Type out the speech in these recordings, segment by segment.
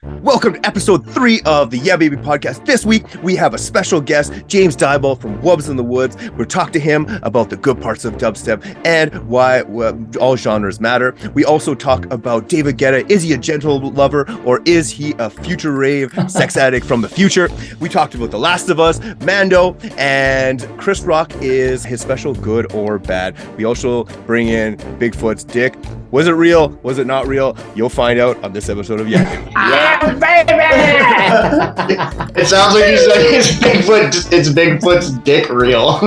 Welcome to episode 3 of the Yeah Baby podcast. This week, we have a special guest, James Diebold from Wubs In The Woods. We'll talk to him about the good parts of dubstep and why all genres matter. We also talk about David Guetta. Is he a gentle lover or is he a future rave sex addict from the future? We talked about The Last of Us, Mando, and Chris Rock is his special good or bad. We also bring in Bigfoot's dick. Was it real? Was it not real? You'll find out on this episode of Yeah Baby. Yeah, baby! It sounds like you said it's Bigfoot's dick real.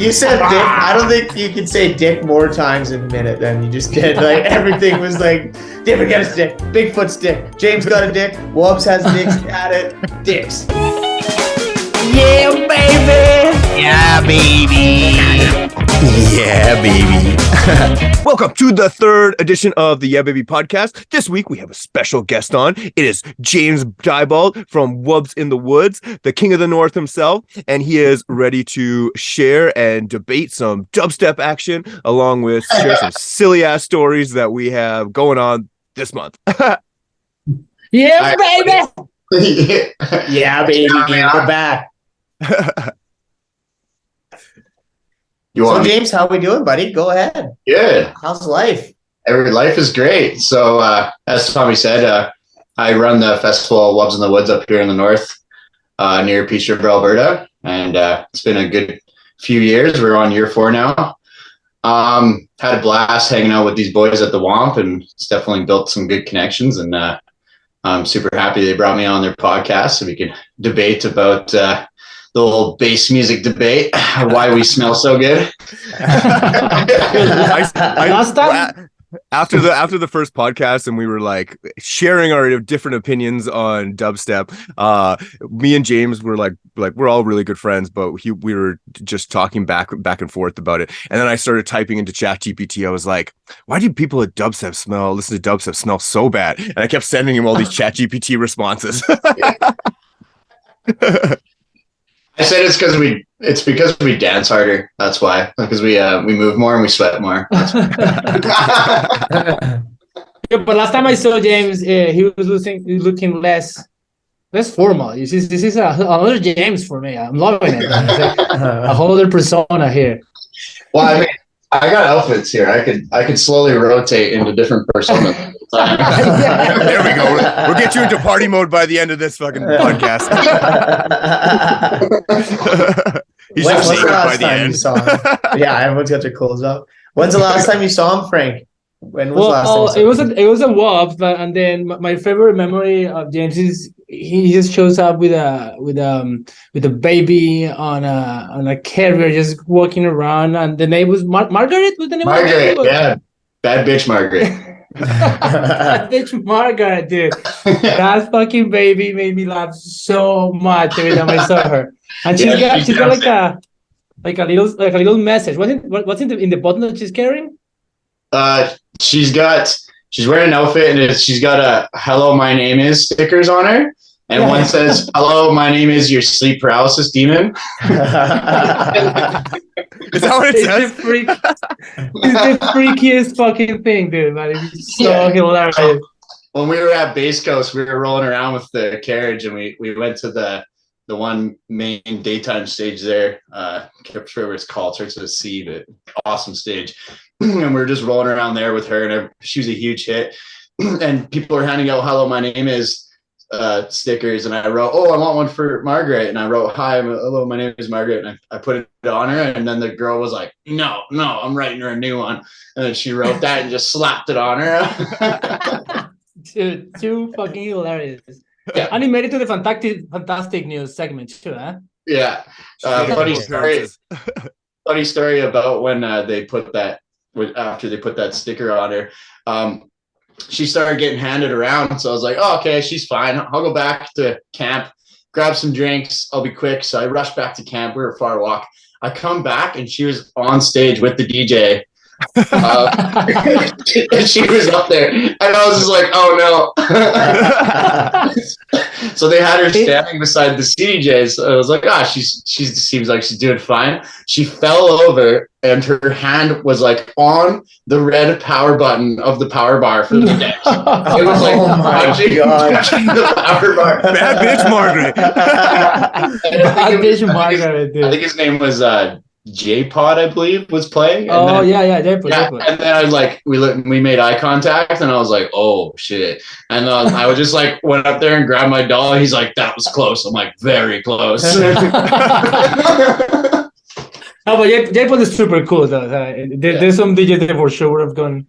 You said dick. I don't think you can say dick more times in a minute than you just did. Like everything was like, David got his dick, Bigfoot's dick, James got a dick, Wubs has dicks at it, dicks. Yeah, baby! Yeah, baby! Yeah, baby. Welcome to the third edition of the Yeah Baby podcast. This week we have a special guest on. It is James Diebold from Wubs In The Woods, the king of the north himself, and he is ready to share and debate some dubstep action along with share some silly ass stories that we have going on this month. Yeah, baby! Yeah, baby, we're back. So James, how we doing, buddy? Go ahead. Good. How's life? Life is great. So as Tommy said, I run the festival Wubs In The Woods up here in the north near Peace River, Alberta. And it's been a good few years. We're on year 4 now. Had a blast hanging out with these boys at the Womp, and it's definitely built some good connections. And I'm super happy they brought me on their podcast so we can debate about the old bass music debate, why we smell so good. After the first podcast, and we were like sharing our different opinions on dubstep. Me and James were like we're all really good friends, but we were just talking back and forth about it. And then I started typing into ChatGPT. I was like, why do people at dubstep listen to dubstep smell so bad? And I kept sending him all these ChatGPT responses. I said it's because we dance harder. That's why. Because we move more and we sweat more. Yeah, but last time I saw James, he was looking less formal. This is another James for me. I'm loving it. It's like a whole other persona here. Well, I mean, I got outfits here. I could slowly rotate into different personas. There we go. We'll get you into party mode by the end of this fucking podcast. He's just When's the last by the time end. you saw him? Yeah, everyone's got their clothes up. When's the last time you saw him, Frank? When was the last time you saw him? It was a Wubs, and then my favorite memory of James is he just shows up with a baby on a carrier, just walking around, and the name was Margaret. Was the name? Margaret, yeah, bad bitch Margaret. Bitch Margaret, dude. That fucking baby made me laugh so much every time I saw her. And she's got like a little message. What's in the button that she's carrying? She's wearing an outfit and she's got a "Hello, my name is" stickers on her, and one says, "Hello, my name is your sleep paralysis demon." Is that what it says? It's the freakiest fucking thing, dude. Man, it's so hilarious. When we were at Base Coast, we were rolling around with the carriage, and we went to the one main daytime stage there. Can't remember what it's called. Starts with a C, but awesome stage. And we were just rolling around there with her, and she was a huge hit. And people were handing out "Hello, my name is" stickers, and I wrote, "Oh, I want one for Margaret," and I wrote, "Hello, my name is Margaret," and I put it on her, and then the girl was like, no, I'm writing her a new one, and then she wrote that and just slapped it on her. Dude, too fucking hilarious. Yeah. And he made it to the fantastic news segment too, huh? Yeah. Funny story about when they put that, after they put that sticker on her. She started getting handed around. So I was like, oh, okay, she's fine. I'll go back to camp, grab some drinks. I'll be quick. So I rushed back to camp. We were a far walk. I come back and she was on stage with the DJ She was up there, and I was just like, "Oh no!" So they had her standing beside the CDJs. So I was like, she seems like she's doing fine. She fell over, and her hand was like on the red power button of the power bar for the deck. It was like, oh my god, the power bar. Bad bitch, Margaret. Bad bitch, Margaret, dude. I think his name was J-Pod, I believe, was playing. And Diebold. And then I was like, we made eye contact, and I was like, oh shit. And I was just like, went up there and grabbed my doll. He's like, that was close. I'm like, very close. No, but Diebold is super cool though. There's some DJs that for sure would have gone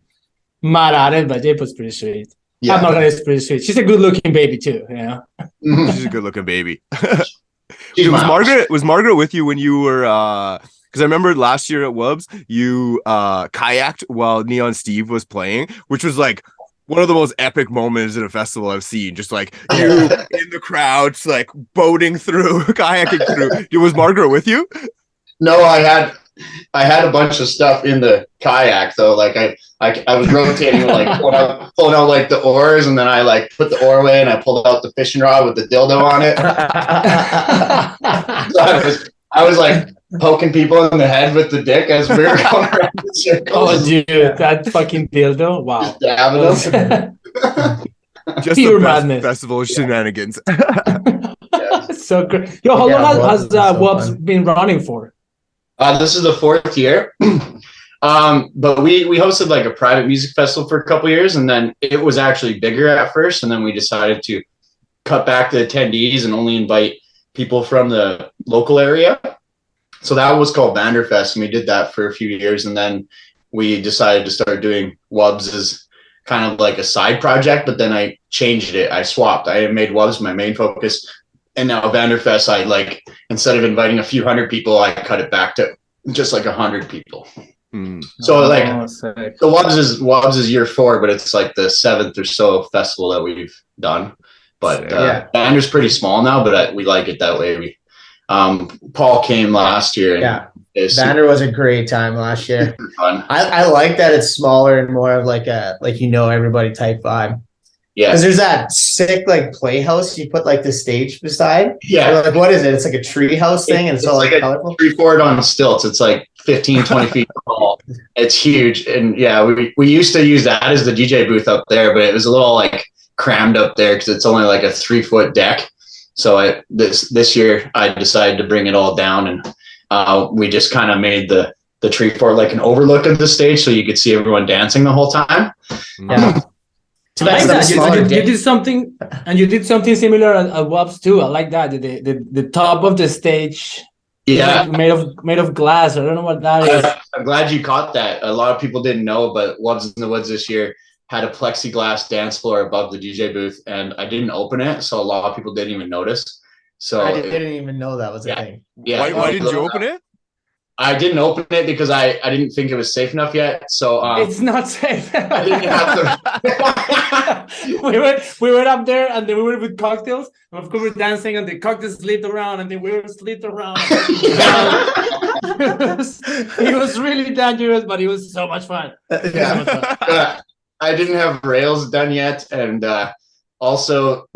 mad at it, but Diebold's pretty sweet. Yeah, Margaret is pretty sweet. She's a good-looking baby too. You know. She's a good-looking baby. Was Margaret with you when you were? Because I remember last year at Wubs, you kayaked while Neon Steve was playing, which was like one of the most epic moments at a festival I've seen. Just like you in the crowd, just like boating through, kayaking through. Was Margaret with you? No, I had a bunch of stuff in the kayak though. Like I was rotating, like pulling out like the oars, and then I like put the oar away and I pulled out the fishing rod with the dildo on it. So I was like poking people in the head with the dick as we were going around the circles. Oh, dude, that fucking dildo! Wow. Just pure the best madness. Festival shenanigans. So great. Yo, how long has Wubs been running for? This is the 4th year. But we hosted like a private music festival for a couple years, and then it was actually bigger at first, and then we decided to cut back the attendees and only invite people from the local area. So that was called Vanderfest, and we did that for a few years, and then we decided to start doing Wubs as kind of like a side project, but then I changed it. I swapped. I made Wubs my main focus, and now Vanderfest, I like, instead of inviting a few hundred people, I cut it back to just like 100 people. So like the Wubs is year 4, but it's like the 7th or so festival that we've done. But Vander's pretty small now, but we like it that way. Paul came last year. And Vander was a great time last year. Fun. I like that it's smaller and more of like a everybody type vibe. Yeah, because there's that sick like playhouse you put like the stage beside. Yeah, like what is it? It's like a tree house thing, and it's all like colorful. Tree fort on stilts. It's like 15, 20 feet tall. It's huge, and yeah, we used to use that as the DJ booth up there, but it was a little like crammed up there because it's only like a 3-foot deck. So this year I decided to bring it all down, and we just kind of made the tree fort like an overlook of the stage, so you could see everyone dancing the whole time. Yeah. I like that. You did something, and you did something similar at Wubs too. I like that. The top of the stage, like made of glass. I don't know what that is. I'm glad you caught that. A lot of people didn't know, but Wubs in the Woods this year had a plexiglass dance floor above the DJ booth, and I didn't open it, so a lot of people didn't even notice. So I didn't even know that was a thing. Yeah. Why didn't you open it? I didn't open it because I didn't think it was safe enough yet. So it's not safe. I didn't have to. we went up there, and then we were with cocktails. And of course, we were dancing, and the cocktails slipped around, and then we were slipped around. It was really dangerous, but it was so much fun. I didn't have rails done yet, and also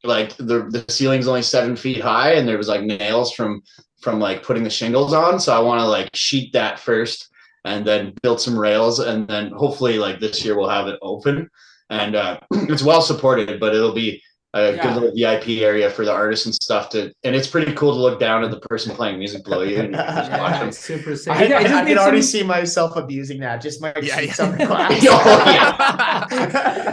like the ceiling's only 7 feet high, and there was like nails from like putting the shingles on, so I want to like sheet that first and then build some rails, and then hopefully like this year we'll have it open, and it's well supported, but it'll be a good little VIP area for the artists and stuff and it's pretty cool to look down at the person plying music below you and just watch them. Super sick. I can already see myself abusing that. Just my sheets on the glass.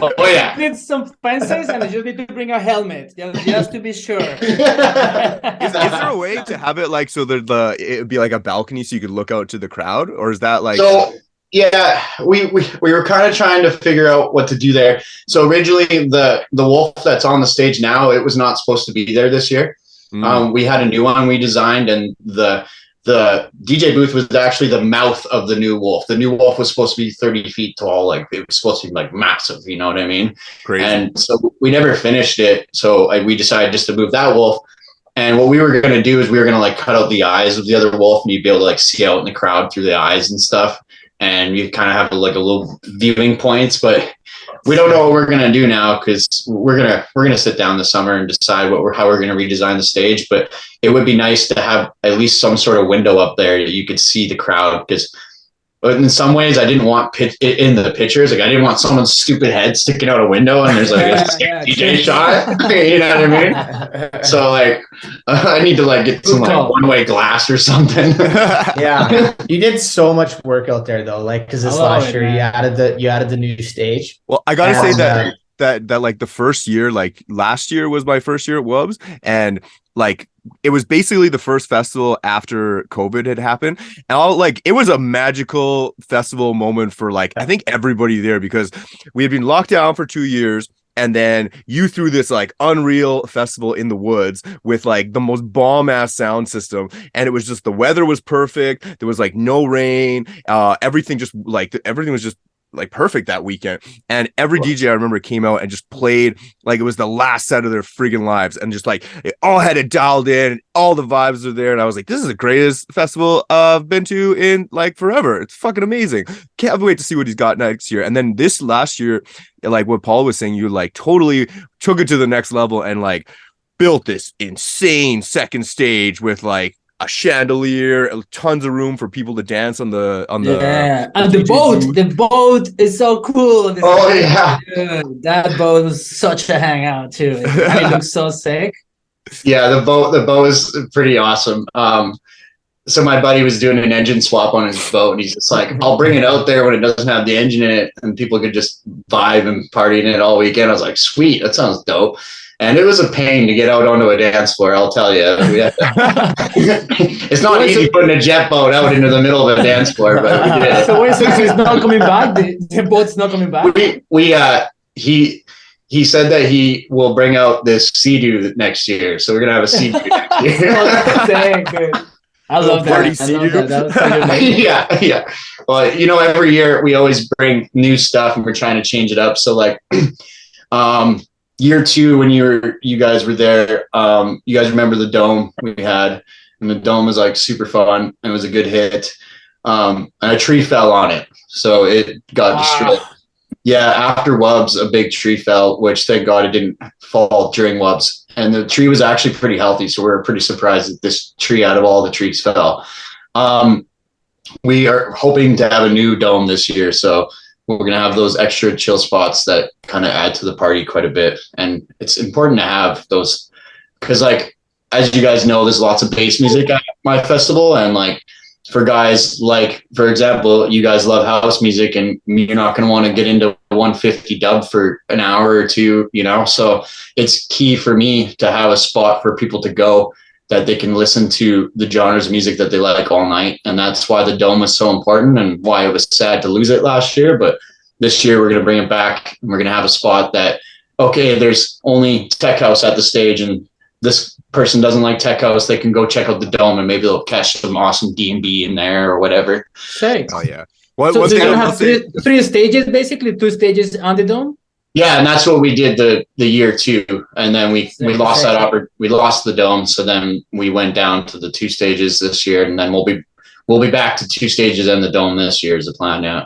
Oh yeah. I need some fences, and I just need to bring a helmet just to be sure. Is there a way to have it like so that it would be like a balcony so you could look out to the crowd, or is that like? So yeah, we were kind of trying to figure out what to do there. So originally the wolf that's on the stage now, it was not supposed to be there this year. We had a new one we designed, and the DJ booth was actually the mouth of the new wolf. The new wolf was supposed to be 30 feet tall. Like it was supposed to be like massive, you know what I mean? Crazy. And so we never finished it. So we decided just to move that wolf. And what we were going to do is we were going to like cut out the eyes of the other wolf, and you'd be able to like see out in the crowd through the eyes and stuff. and you kind of have like a little viewing points, but we don't know what we're gonna do now because we're gonna sit down this summer and decide how we're gonna redesign the stage. But it would be nice to have at least some sort of window up there that you could see the crowd, because in some ways I didn't want in the pictures. Like I didn't want someone's stupid head sticking out a window and there's like a DJ shot. You know what I mean? So like I need to like get some like one-way glass or something. Yeah, you did so much work out there though. Like because this last year you added the new stage. Well, I gotta say that like the first year, like last year was my first year at Wubs, and like it was basically the first festival after COVID had happened, and it was a magical festival moment for like I think everybody there, because we had been locked down for 2 years. And then you threw this like unreal festival in the woods with like the most bomb ass sound system. And it was just, the weather was perfect. There was like no rain. Everything was just like perfect that weekend. And every DJ I remember came out and just played like it was the last set of their friggin' lives. And just like it all had it dialed in. And all the vibes are there. And I was like, this is the greatest festival I've been to in like forever. It's fucking amazing. Can't wait to see what he's got next year. And then this last year, like what Paul was saying, you like totally took it to the next level and like built this insane second stage with like a chandelier, tons of room for people to dance on the and the boat is so cool. Dude, that boat was such a hangout too. It looks so sick. Yeah, the boat is pretty awesome. So my buddy was doing an engine swap on his boat, and he's just like, I'll bring it out there when it doesn't have the engine in it, and people could just vibe and party in it all weekend. I was like, sweet, that sounds dope. And it was a pain to get out onto a dance floor, I'll tell you. It's not easy putting a jet boat out into the middle of a dance floor, but we did it. So wait, so he's not coming back? The boat's not coming back? He said that he will bring out this Sea-Doo next year. So we're going to have a Sea-Doo next year. Dang, dude. I love that. That was so amazing. Yeah. Well, you know, every year we always bring new stuff and we're trying to change it up. So like, year 2, when you guys were there, you guys remember the dome we had, and the dome was like super fun. It was a good hit. And a tree fell on it, so it got destroyed. Yeah, after Wubs, a big tree fell, which thank God it didn't fall during Wubs. And the tree was actually pretty healthy, so we were pretty surprised that this tree, out of all the trees, fell. We are hoping to have a new dome this year, so we're going to have those extra chill spots that kind of add to the party quite a bit. And it's important to have those because, like, as you guys know, there's lots of bass music at my festival. And like for guys, like, for example, you guys love house music and you're not going to want to get into 150 dub for an hour or two, you know? So it's key for me to have a spot for people to go that they can listen to the genres of music that they like all night. And that's why the dome was so important and why it was sad to lose it last year. But this year we're going to bring it back and we're going to have a spot that, okay, there's only tech house at the stage and this person doesn't like tech house, they can go check out the dome and maybe they'll catch some awesome D&B in there or whatever. Sick. Oh yeah. So you're going to have three stages, basically 2 stages on the dome? Yeah, and that's what we did the year 2, and then we lost we lost the dome, so then we went down to the 2 stages this year, and then we'll be back to 2 stages and the dome this year is the plan. Yeah.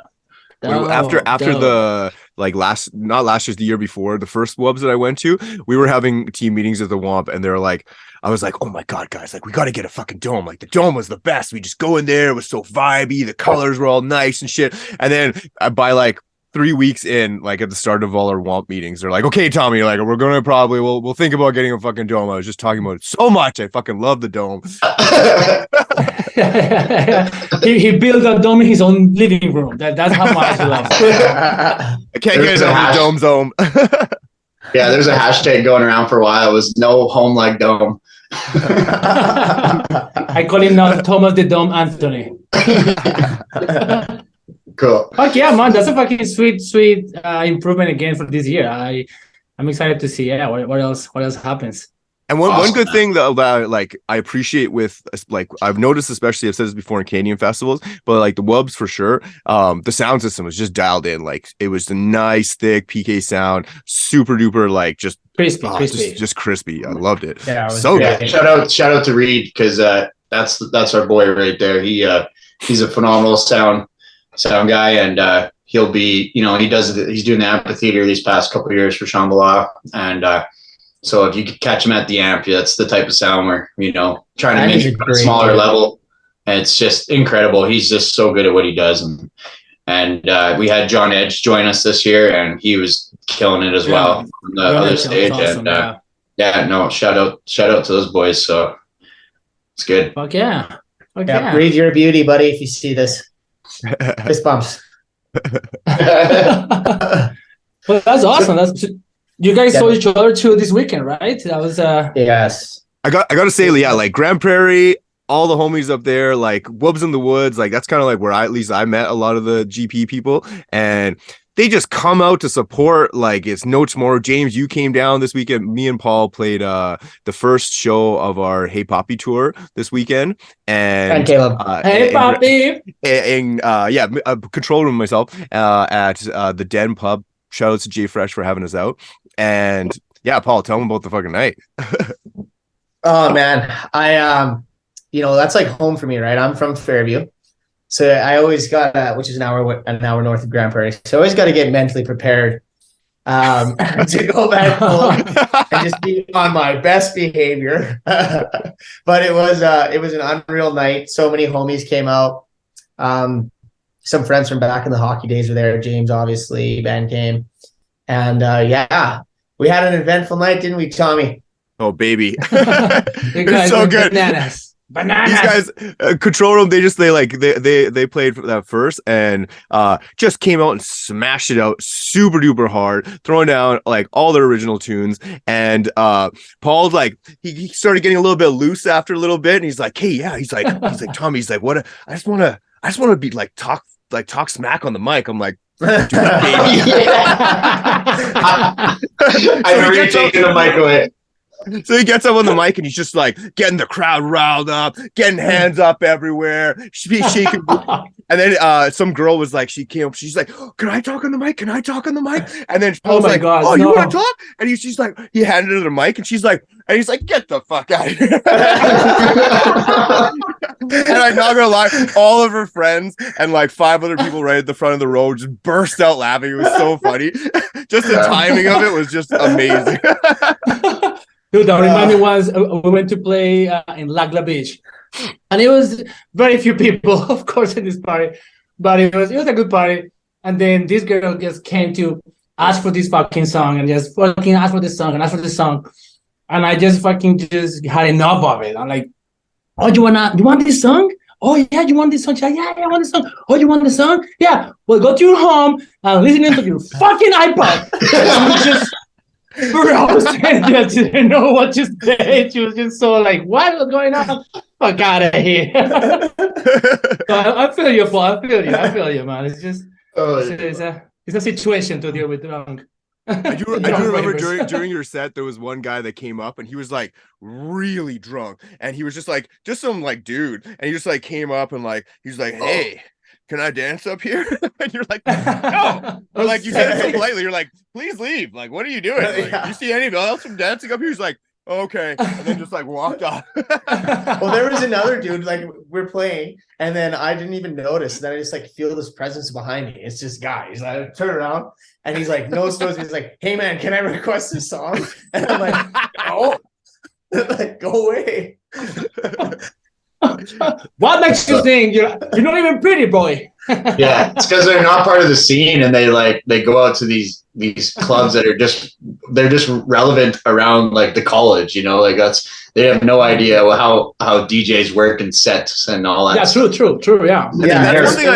After the not last year's, the year before, the first Wubs that I went to, we were having team meetings at the Womp, and they're like, I was like, oh my God, guys, like we got to get a fucking dome. Like the dome was the best. We just go in there, it was so vibey, the colors were all nice and shit. And then by like 3 weeks in, like at the start of all our Womp meetings, they're like, okay, Tommy, like we're gonna probably we'll think about getting a fucking dome. I was just talking about it so much. I fucking love the dome. he built a dome in his own living room. That's how much I love it. I can't get out of the dome zone. Yeah, there's a hashtag going around for a while. It was no home like dome. I call him now Thomas the Dome Anthony. Cool. Fuck yeah, man! That's a fucking sweet improvement again for this year. I'm excited to see. Yeah, what else happens? And one good thing that like I appreciate with like I've noticed, especially I've said this before in Canadian festivals, but like the Wubs for sure, the sound system was just dialed in. Like it was a nice thick PK sound, super duper like just crispy, just crispy. I loved it. Yeah, good. Shout out to Reed because that's our boy right there. He's a phenomenal sound sound guy, and he'll be, he's doing the amphitheater these past couple of years for Shambhala, and so if you could catch him at the amp, that's the type of sound we're trying to make a smaller level, and it's just incredible. He's just so good at what he does, and we had John Edge join us this year, and he was killing it as well on the other stage. Awesome, and shout out to those boys. So it's good. Fuck yeah. Breathe your beauty, buddy. If you see this, fist bumps. Well, that's awesome. You guys saw each other too this weekend, right? That was yes. I got to say, yeah, like Grand Prairie, all the homies up there, like Wubs In The Woods, like that's kind of like where I met a lot of the GP people, and they just come out to support. Like it's no tomorrow. James, you came down this weekend. Me and Paul played the first show of our Hey Poppy tour this weekend, and Caleb, Hey Poppy, and control room myself at the Den Pub. Shout out to Jay Fresh for having us out. And yeah, Paul, tell them about the fucking night. Oh man, I that's like home for me, right? I'm from Fairview, so I always got which is an hour north of Grand Prairie. So I always got to get mentally prepared to go back home and just be on my best behavior. But it was an unreal night. So many homies came out. Some friends from back in the hockey days were there. James, obviously, Ben came. And we had an eventful night, didn't we, Tommy? Oh, baby. It's so good. Bananas. These guys, control room, they played that first and just came out and smashed it out super duper hard, throwing down like all their original tunes. And Paul's like, he started getting a little bit loose after a little bit, and he's like, hey, yeah, he's like Tommy, he's like, what? I just want to be talk smack on the mic. I'm like, do that, baby. I've already taken the mic away. So he gets up on the mic and he's just like getting the crowd riled up, getting hands up everywhere, shaking. And then some girl was like, she came up, she's like, can I talk on the mic? Can I talk on the mic? And then Paul's like, God, oh, you want to talk? And she's like, he handed her the mic and she's like, and he's like, get the fuck out of here. And I'm not gonna lie, all of her friends and like 5 other people right at the front of the row just burst out laughing. It was so funny. Just the timing of it was just amazing. Dude, that reminded me once we went to play in Lagla Beach, and it was very few people, of course, in this party, but it was a good party. And then this girl just came to ask for this fucking song and just fucking ask for this song and ask for this song, and I just fucking just had enough of it. I'm like, oh, you want this song? Oh yeah, you want this song? Yeah, I want this song. Oh, you want this song? Yeah. Well, go to your home and listen to your fucking iPod. Bro, I didn't know what to say. She was just so like, what's going on? Fuck out of here. So I feel you, Paul. I feel you, man. It's just, it's a situation to deal with drunk. I do remember during your set, there was one guy that came up and he was like really drunk. And he was just some like dude. And he just like came up and like, he was like, hey, can I dance up here? And you're like, no. Or like you said it so politely. You're like, please leave. Like, what are you doing? Like, you see anybody else from dancing up here? He's like, oh, okay. And then just like walked off. Well, there was another dude, like we're playing, and then I didn't even notice. Then I just like feel this presence behind me. It's this guy. He's like, turn around, and he's like, no, he's like, hey man, can I request this song? And I'm like, no. Like, go away. What makes you think you're not even pretty, boy? Yeah, it's because they're not part of the scene, and they go out to these clubs that are just relevant around like the college, like they have no idea how DJs work and sets and all that. Yeah, true. Yeah. That's one thing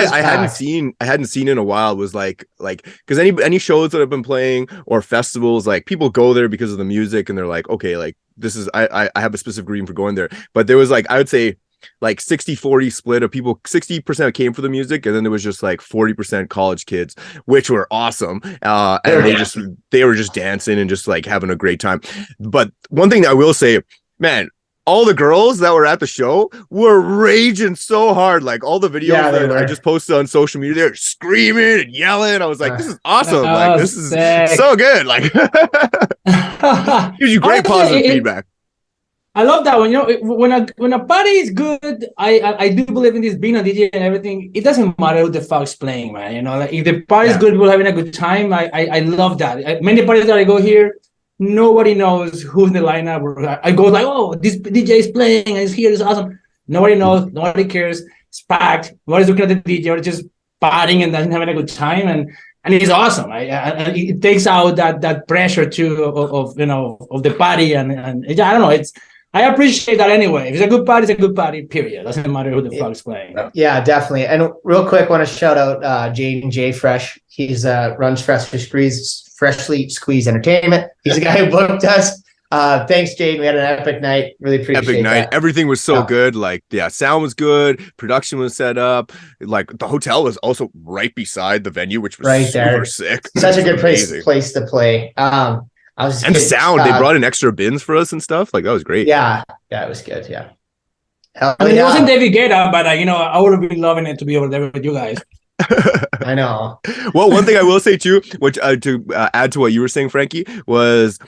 I hadn't seen in a while was like because any shows that I've been playing or festivals, like people go there because of the music and they're like, okay, like this is I have a specific reason for going there. But there was like, I would say like 60-40 split of people. 60% came for the music, and then there was just like 40% college kids, which were awesome. And they were just dancing and just like having a great time. But one thing that I will say, man, all the girls that were at the show were raging so hard. Like all the videos that I just posted on social media, they're screaming and yelling. I was like, this is awesome. Like this is so good. Like gives you great positive feedback. I love that one. You know, when a party is good, I do believe in this being a DJ and everything. It doesn't matter who the fuck's playing, man. You know, like if the party is good, we're having a good time. I love that. Many parties that I go here, nobody knows who's in the lineup. I go like, oh, this DJ is playing and he's here. It's awesome. Nobody knows. Nobody cares. It's packed. Nobody's looking at the DJ. We're just partying and having a good time and it's awesome. It takes out that pressure too of the party and I don't know. I appreciate that anyway. If it's a good party, it's a good party, period. Doesn't matter who the fuck's playing. Yeah, definitely. And real quick, want to shout out J Fresh. He's runs Freshly Squeezed Entertainment. He's the guy who booked us. Thanks, Jade. We had an epic night. Really appreciate epic night. that. Everything was so good. Like, sound was good. Production was set up. Like, the hotel was also right beside the venue, which was right super there. sick. Such a good place to play. And the sound, they brought in extra bins for us and stuff. Like, that was great. Yeah, it was good. Yeah. It wasn't David Guetta, but I would have been loving it to be over there with you guys. I know. Well, one thing I will say too, which to add to what you were saying, Frankie, was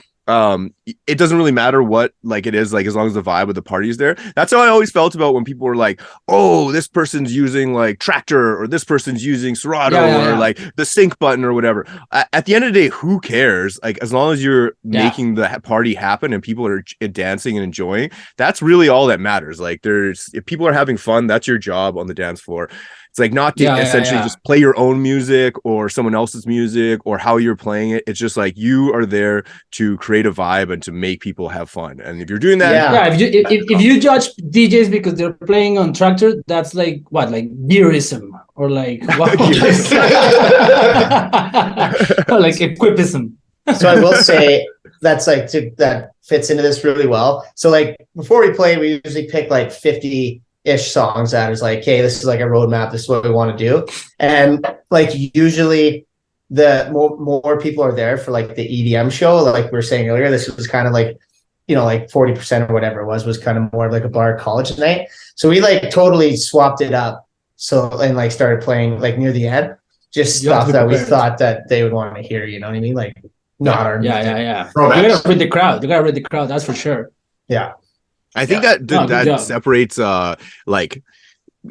it doesn't really matter what like it is, like as long as the vibe of the party is there. That's how I always felt about when people were like, oh, this person's using like Tractor or this person's using Serato or like the sync button or whatever. At the end of the day, who cares? Like, as long as you're making the party happen and people are dancing and enjoying, that's really all that matters. Like, if people are having fun, that's your job on the dance floor. It's like not to essentially just play your own music or someone else's music or how you're playing it. It's just like you are there to create a vibe and to make people have fun. And if you're doing that, if you judge DJs because they're playing on Tractor, that's like what, like beerism or like what? Or like equipism. So I will say that's like that fits into this really well. So like before we play, we usually pick like 50-ish songs that is like, hey, this is like a roadmap, this is what we want to do. And like usually the more people are there for like the EDM show, like we were saying earlier, this was kind of like, you know, like 40% or whatever it was kind of more of like a bar college night. So we like totally swapped it up. So, and like started playing like near the end, just stuff that we thought that they would want to hear, you know what I mean? Like not our music. You gotta read the crowd, that's for sure. Yeah. I think that separates like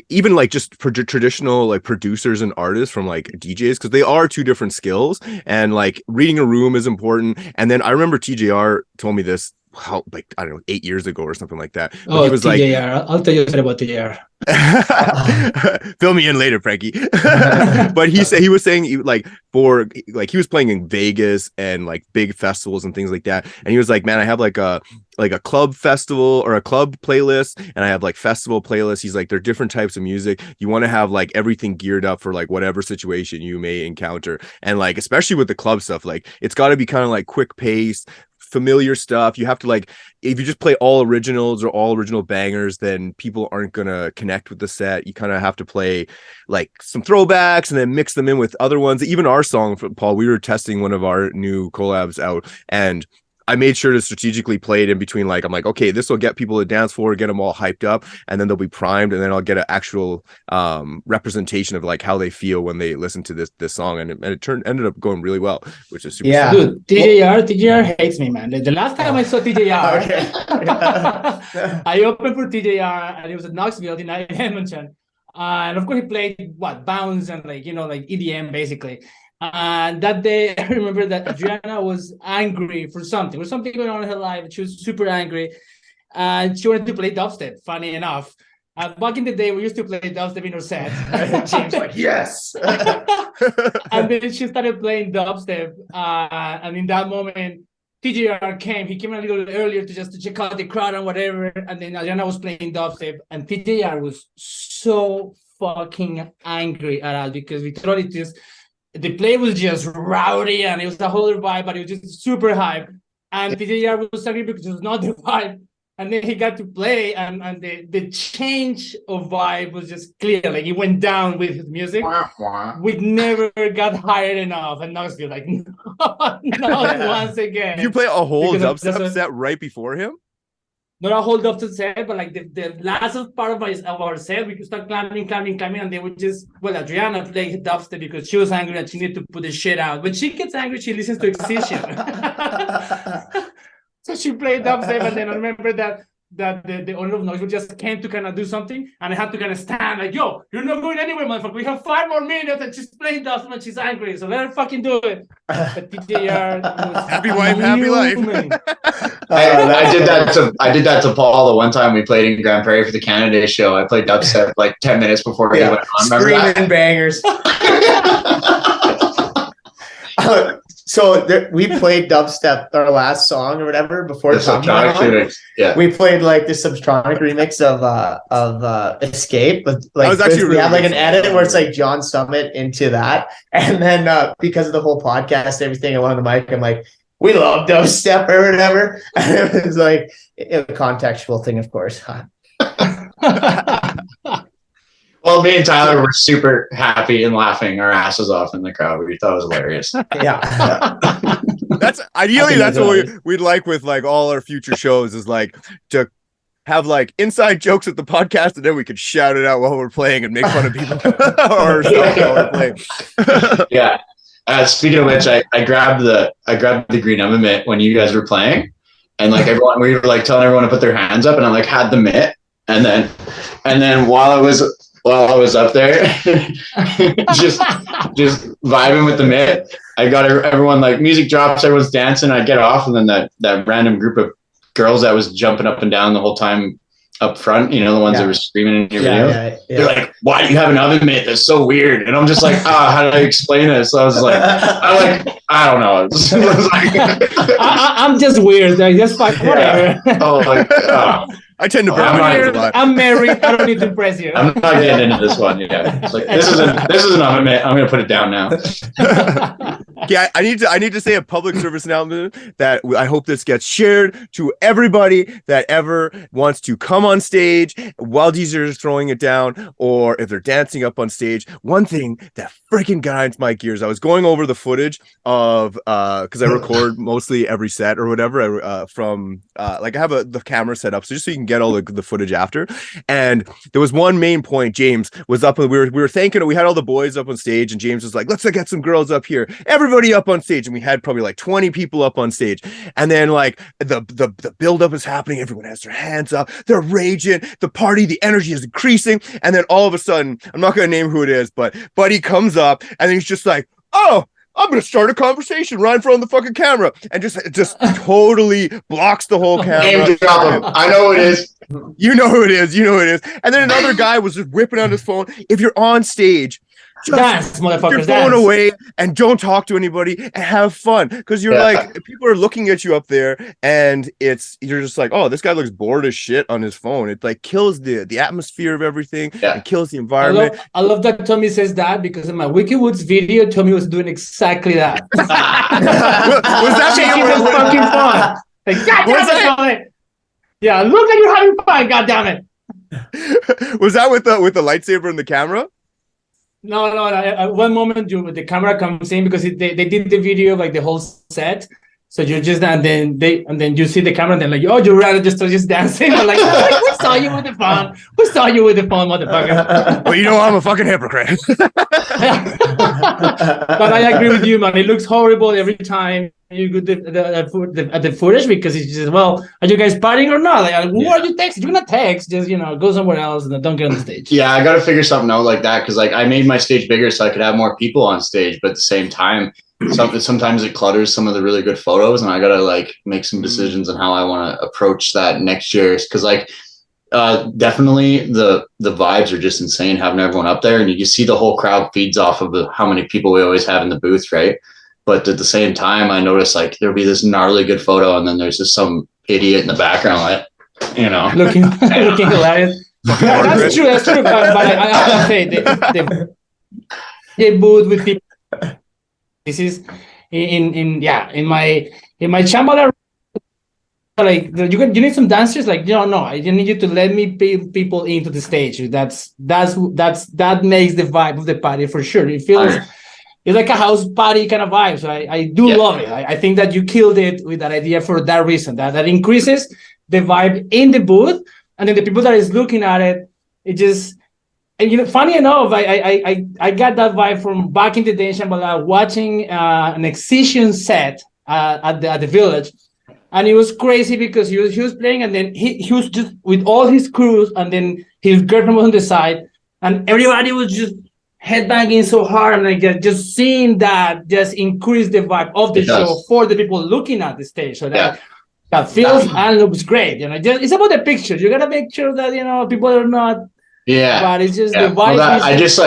even like just traditional like producers and artists from like DJs, because they are two different skills, and like reading a room is important. And then I remember TJR told me this like, I don't know, 8 years ago or something like that. But he was TJR. Like, I'll tell you about TJR. Fill me in later, Frankie. But he was saying like for like he was playing in Vegas and like big festivals and things like that, and he was like, man, I have like a club festival or a club playlist, and I have like festival playlists. He's like, they're different types of music. You want to have like everything geared up for like whatever situation you may encounter, and like especially with the club stuff, like it's got to be kind of like quick paced, familiar stuff. You have to like, if you just play all originals or all original bangers, then people aren't gonna connect with the set. You kind of have to play like some throwbacks and then mix them in with other ones. Even our song, Paul, we were testing one of our new collabs out, and I made sure to strategically play it in between. Like, I'm like, okay, this will get people to dance floor, get them all hyped up, and then they'll be primed, and then I'll get an actual representation of like how they feel when they listen to this song, and it ended up going really well, which is super. Yeah, dude, TJR hates me, man. The last time I saw TJR, I opened for TJR, and it was at Knoxville in Edmonton, and of course he played bounce and like, you know, like EDM basically. And that day, I remember that Adriana was angry for something. There was something going on in her life. She was super angry. And she wanted to play dubstep, funny enough. Back in the day, we used to play dubstep in our set. James like, yes. And then she started playing dubstep. And in that moment, TJR came. He came a little earlier to check out the crowd and whatever. And then Adriana was playing dubstep. And TJR was so fucking angry at us because we thought it just... The play was just rowdy and it was a whole vibe, but it was just super hype. And TJR was angry because it was not the vibe. And then he got to play, and the change of vibe was just clear. Like, he went down with his music. We never got hired enough. And Knoxville, like, not once again. Did you play a whole dubstep set right before him? Not a whole dubstep set, but like the last part of our set, we could start climbing, and they would just, Adriana played dubstep because she was angry and she needed to put the shit out. When she gets angry, she listens to Excision. So she played dubstep, and then I remember that that the owner of Knoxville just came to kind of do something, and I had to kind of stand like, yo, you're not going anywhere, motherfucker. We have 5 more minutes, and she's playing dubstep and she's angry, so let her fucking do it. But TJR was Happy wife, happy life. I did that to Paul the one time we played in Grand Prairie for the Canada Day show. I played dubstep like 10 minutes before he went on. Screaming bangers. So we played dubstep, our last song or whatever before Tom went on. Yeah, we played like this Subtronic remix of Escape, but like we had like an edit where it's like John Summit into that, and then because of the whole podcast, everything, I went on the mic. I'm like, we love dubstep or whatever, and it was like a contextual thing, of course. Well, me and Tyler were super happy and laughing our asses off in the crowd. We thought it was hilarious. Yeah. That's ideally that's what we'd like with like all our future shows is like to have like inside jokes at the podcast, and then we could shout it out while we're playing and make fun of people or stuff while we're playing. Yeah. Speaking of which, I grabbed the green mitt when you guys were playing, and like everyone, we were like telling everyone to put their hands up, and I like had the mitt, and then while I was up there, just vibing with the mitt, I got everyone like music drops, everyone's dancing, I get off, and then that random group of girls that was jumping up and down the whole time up front, the ones that were screaming in your video, they're like, "Why do you have an oven mitt? That's so weird." And I'm just like, how do I explain it? So I was like, I don't know. I'm just weird. Like, just like whatever. I tend to I'm married. I don't need to impress you. I'm not getting into this one. Yeah, it's like this is an oven mitt. I'm gonna put it down now. Yeah, I need to say a public service announcement that I hope this gets shared to everybody that ever wants to come on stage while DJs are throwing it down, or if they're dancing up on stage. One thing that freaking grinds my gears. I was going over the footage of because I record mostly every set or whatever from like I have the camera set up so just so you can get all the footage after. And there was one main point. James was up and we were thanking. We had all the boys up on stage, and James was like, "Let's get some girls up here." Everybody up on stage, and we had probably like 20 people up on stage. And then like the build up is happening. Everyone has their hands up. They're raging. The party, the energy is increasing. And then all of a sudden, I'm not going to name who it is, but Buddy comes up and then he's just like, "Oh, I'm going to start a conversation right in front of the fucking camera," and just totally blocks the whole camera. Name drop him. I know who it is. You know who it is. And then another guy was just whipping out his phone. If you're on stage, just put your phone away and don't talk to anybody and have fun, because you're like, people are looking at you up there, and you're just like, oh, this guy looks bored as shit on his phone. It like kills the atmosphere of everything. It kills the environment. I love that Tommy says that, because in my Wiki Woods video, Tommy was doing exactly that. Was that shaking his fucking phone? Like, God damn it! Yeah, look like you're having fun. God damn it! Was that with the lightsaber and the camera? No. At one moment, the camera comes in because they did the video of like the whole set. So you're just and then you see the camera and they're like, "Oh, you're right, just dancing." I'm like, "We saw you with the phone. We saw you with the phone, motherfucker." Well, I'm a fucking hypocrite. But I agree with you, man. It looks horrible every time you go the footage, because it's just, well, are you guys partying or not? Like, who are you texting? You're gonna text, just go somewhere else and don't get on the stage. Yeah, I got to figure something out like that, because like I made my stage bigger so I could have more people on stage, but at the same time, sometimes it clutters some of the really good photos, and I gotta like make some decisions on how I want to approach that next year, because like definitely the vibes are just insane having everyone up there, and you see the whole crowd feeds off of how many people we always have in the booth, right? But at the same time, I noticed like there'll be this gnarly good photo, and then there's just some idiot in the background, like, looking hilarious. That's true. But I have to say the booth with people. This is in my chambala. Like, you need some dancers. Like, no, I need you to let me bring people into the stage. That makes the vibe of the party for sure. It feels. It's like a house party kind of vibe. So I do love it. I think that you killed it with that idea for that reason. That increases the vibe in the booth, and then the people that is looking at it, it just. And funny enough, I got that vibe from back in the day in Shambhala, watching an Excision set at the village, And it was crazy because he was playing, and then he was just with all his crews, and then his girlfriend was on the side, and everybody was just headbanging so hard, and like just seeing that just increased the vibe of the show for the people looking at the stage. So that feels and looks great. You know, just it's about the pictures. You gotta make sure that people are not. Yeah. But it's just the vibe. Well, I just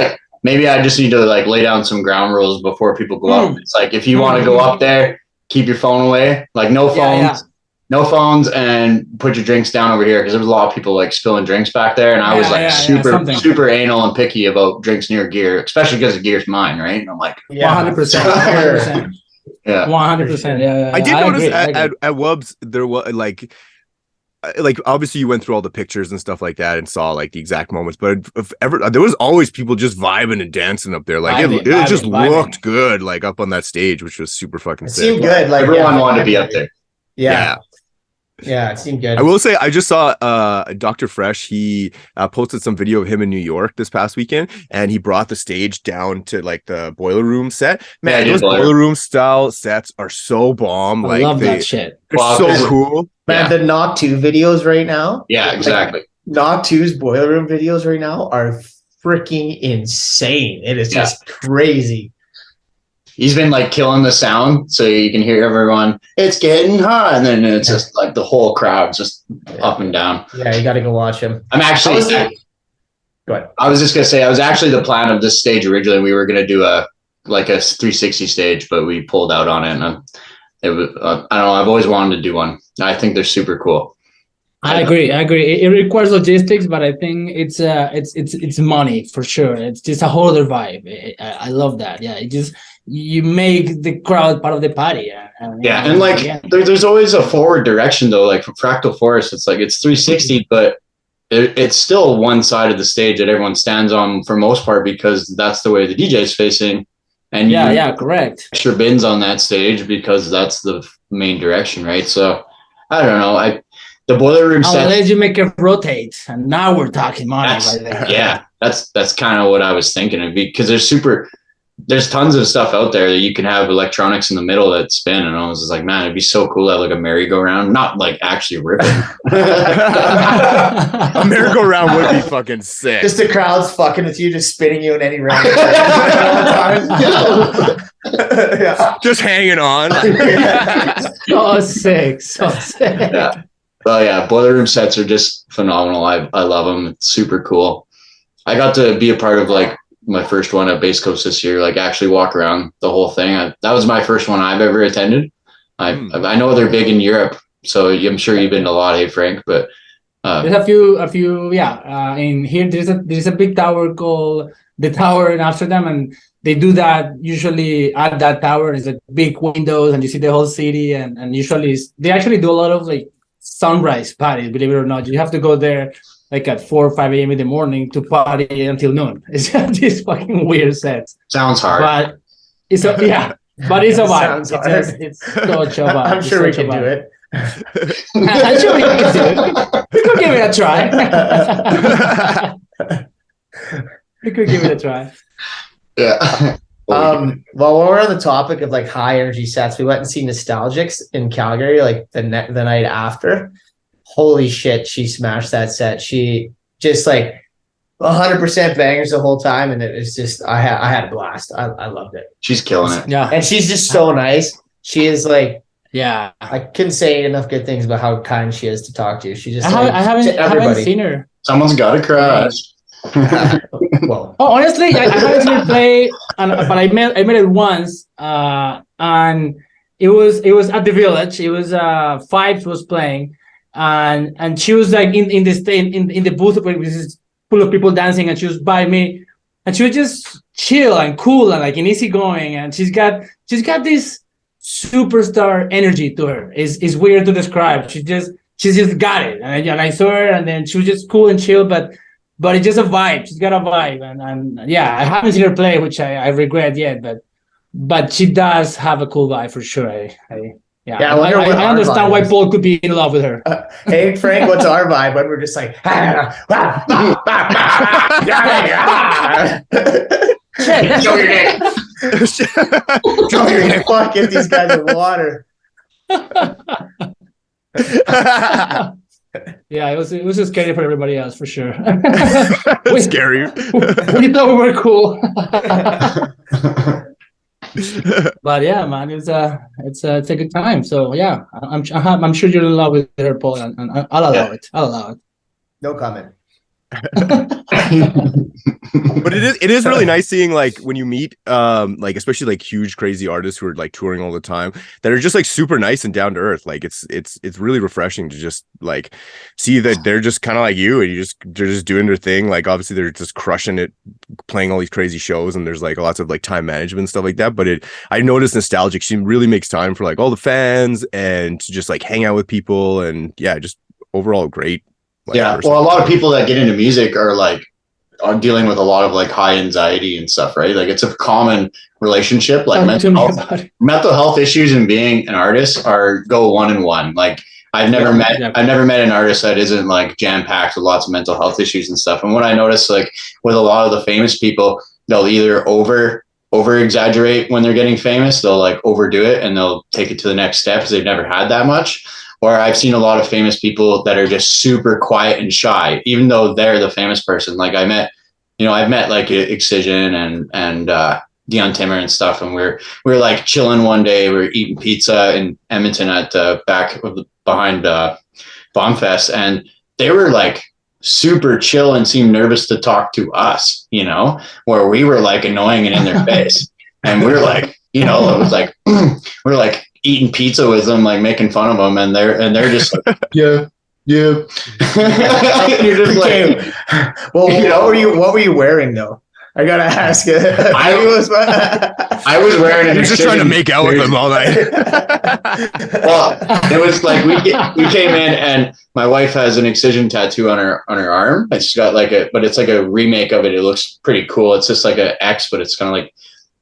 maybe I just need to lay down some ground rules before people go up. It's like if you want to go up there, keep your phone away. Like no phones. No phones, and put your drinks down over here, because there was a lot of people spilling drinks back there, and I was super anal and picky about drinks near gear, especially because the gear's mine, right? And I'm like, 100%. Yeah, 100%. Yeah. I did notice at Wubs there was like obviously you went through all the pictures and stuff like that and saw the exact moments, but there was always people just vibing and dancing up there. It just looked good, up on that stage, which was super fucking sick. It seemed good. Everyone wanted to be up there. Yeah, it seemed good. I will say, I just saw Dr. Fresh. He posted some video of him in New York this past weekend, and he brought the stage down to the boiler room set. Man, those boiler room style sets are so bomb. I love that shit. They're so cool. Man, the Knock 2 videos right now. Yeah, exactly. Knock 2's boiler room videos right now are freaking insane. It is just crazy. He's been killing the sound, so you can hear everyone. It's getting hot, and then it's just the whole crowd just up and down. Yeah, you got to go watch him. I'm actually. Go ahead. I was just gonna say, I was actually the plan of this stage originally. We were gonna do a 360 stage, but we pulled out on it. And it was, I don't know. I've always wanted to do one. I think they're super cool. I agree. It requires logistics, but I think it's money for sure. It's just a whole other vibe. I love that. Yeah, you make the crowd part of the party. There's always a forward direction though. Like for Fractal Forest, it's 360, but it's still one side of the stage that everyone stands on for most part, because that's the way the DJ's facing. And correct. Extra bins on that stage because that's the main direction, right? So I don't know. The boiler room set. Unless you make it rotate, and now we're talking money right there. Yeah, that's kind of what I was thinking. Because there's tons of stuff out there that you can have electronics in the middle that spin, and I was just like, man, it'd be so cool to have a merry-go-round, not actually ripping. A merry-go-round would be fucking sick. Just the crowd's fucking with you, just spinning you in any round. Just hanging on. So sick. Yeah. Well, yeah, boiler room sets are just phenomenal. I love them. It's super cool. I got to be a part of my first one at Base Coast this year, actually walk around the whole thing. that was my first one I've ever attended. I know they're big in Europe, so I'm sure you've been to a lot, hey Frank, but there's a few in here there's a big tower called the Tower in Amsterdam, and they do that usually at that tower. There's big windows and you see the whole city, and usually they actually do a lot of sunrise parties, believe it or not. You have to go there at 4 or 5 a.m. in the morning to party until noon. It's just these fucking weird sets. Sounds hard. But it's a vibe. It's such a vibe. I'm sure we can do it. I'm sure we can do it. We could give it a try. Yeah. Well, while we're on the topic of high energy sets, we went and see Nostalgics in Calgary the night after. Holy shit, she smashed that set. She just 100% bangers the whole time, and it was just I had a blast. I loved it. She's killing it. Yeah, and she's just so nice. She is I I couldn't say enough good things about how kind she is to talk to. She just I haven't seen her. Someone's got to crush. Well, honestly, I haven't seen her play, but I met it once, and it was at the Village. It was Fibes was playing, and she was in the booth where it was full of people dancing, and she was by me, and she was just chill and cool and easygoing, and she's got this superstar energy to her. It's weird to describe. She's just got it, and I saw her, and then she was just cool and chill, but it's just a vibe. She's got a vibe, and yeah, I haven't seen her play, which I regret yet, but she does have a cool vibe for sure. I understand why Paul could be in love with her. Hey Frank, what's our vibe when we're just Show your dick. Fuck, get these guys in water. Yeah, it was just scary for everybody else for sure. That's scary. We thought we were cool. But yeah, man, it's a good time. So yeah, I'm sure you're in love with her, Paul, and I'll allow it. I'll allow it. No comment. But it is really nice seeing like when you meet like especially like huge crazy artists who are like touring all the time that are just like super nice and down to earth. Like it's really refreshing to just like see that they're just kind of like you, and they're just doing their thing. Like obviously they're just crushing it, playing all these crazy shows, and there's like lots of like time management and stuff like that. But I noticed nostalgic. She really makes time for like all the fans and to just like hang out with people, and yeah, just overall great. Like, yeah, person. well, a lot of people that get into music are dealing with a lot of like high anxiety and stuff, right? Like it's a common relationship. Like mental health issues and being an artist go one in one. Like I've never met an artist that isn't like jam packed with lots of mental health issues and stuff. And what I notice, like with a lot of the famous people, they'll either over exaggerate when they're getting famous. They'll like overdo it and they'll take it to the next step because they've never had that much. Or I've seen a lot of famous people that are just super quiet and shy, even though they're the famous person. Like I've met like Excision and Dion Timmer and stuff, and we're like chilling one day. We're eating pizza in Edmonton at behind Bombfest, and they were like super chill and seemed nervous to talk to us, you know, where we were like annoying and in their face, and we're like, you know, it was like we're like eating pizza with them, like making fun of them, and they're just like, yeah. You're just like, well, you know, what were you wearing though? I gotta ask you. I was wearing an. You're just trying to make out with them all night. Well, it was like we came in, and my wife has an Excision tattoo on her arm. It's got but it's like a remake of it. It looks pretty cool. It's just like an X, but it's kind of like,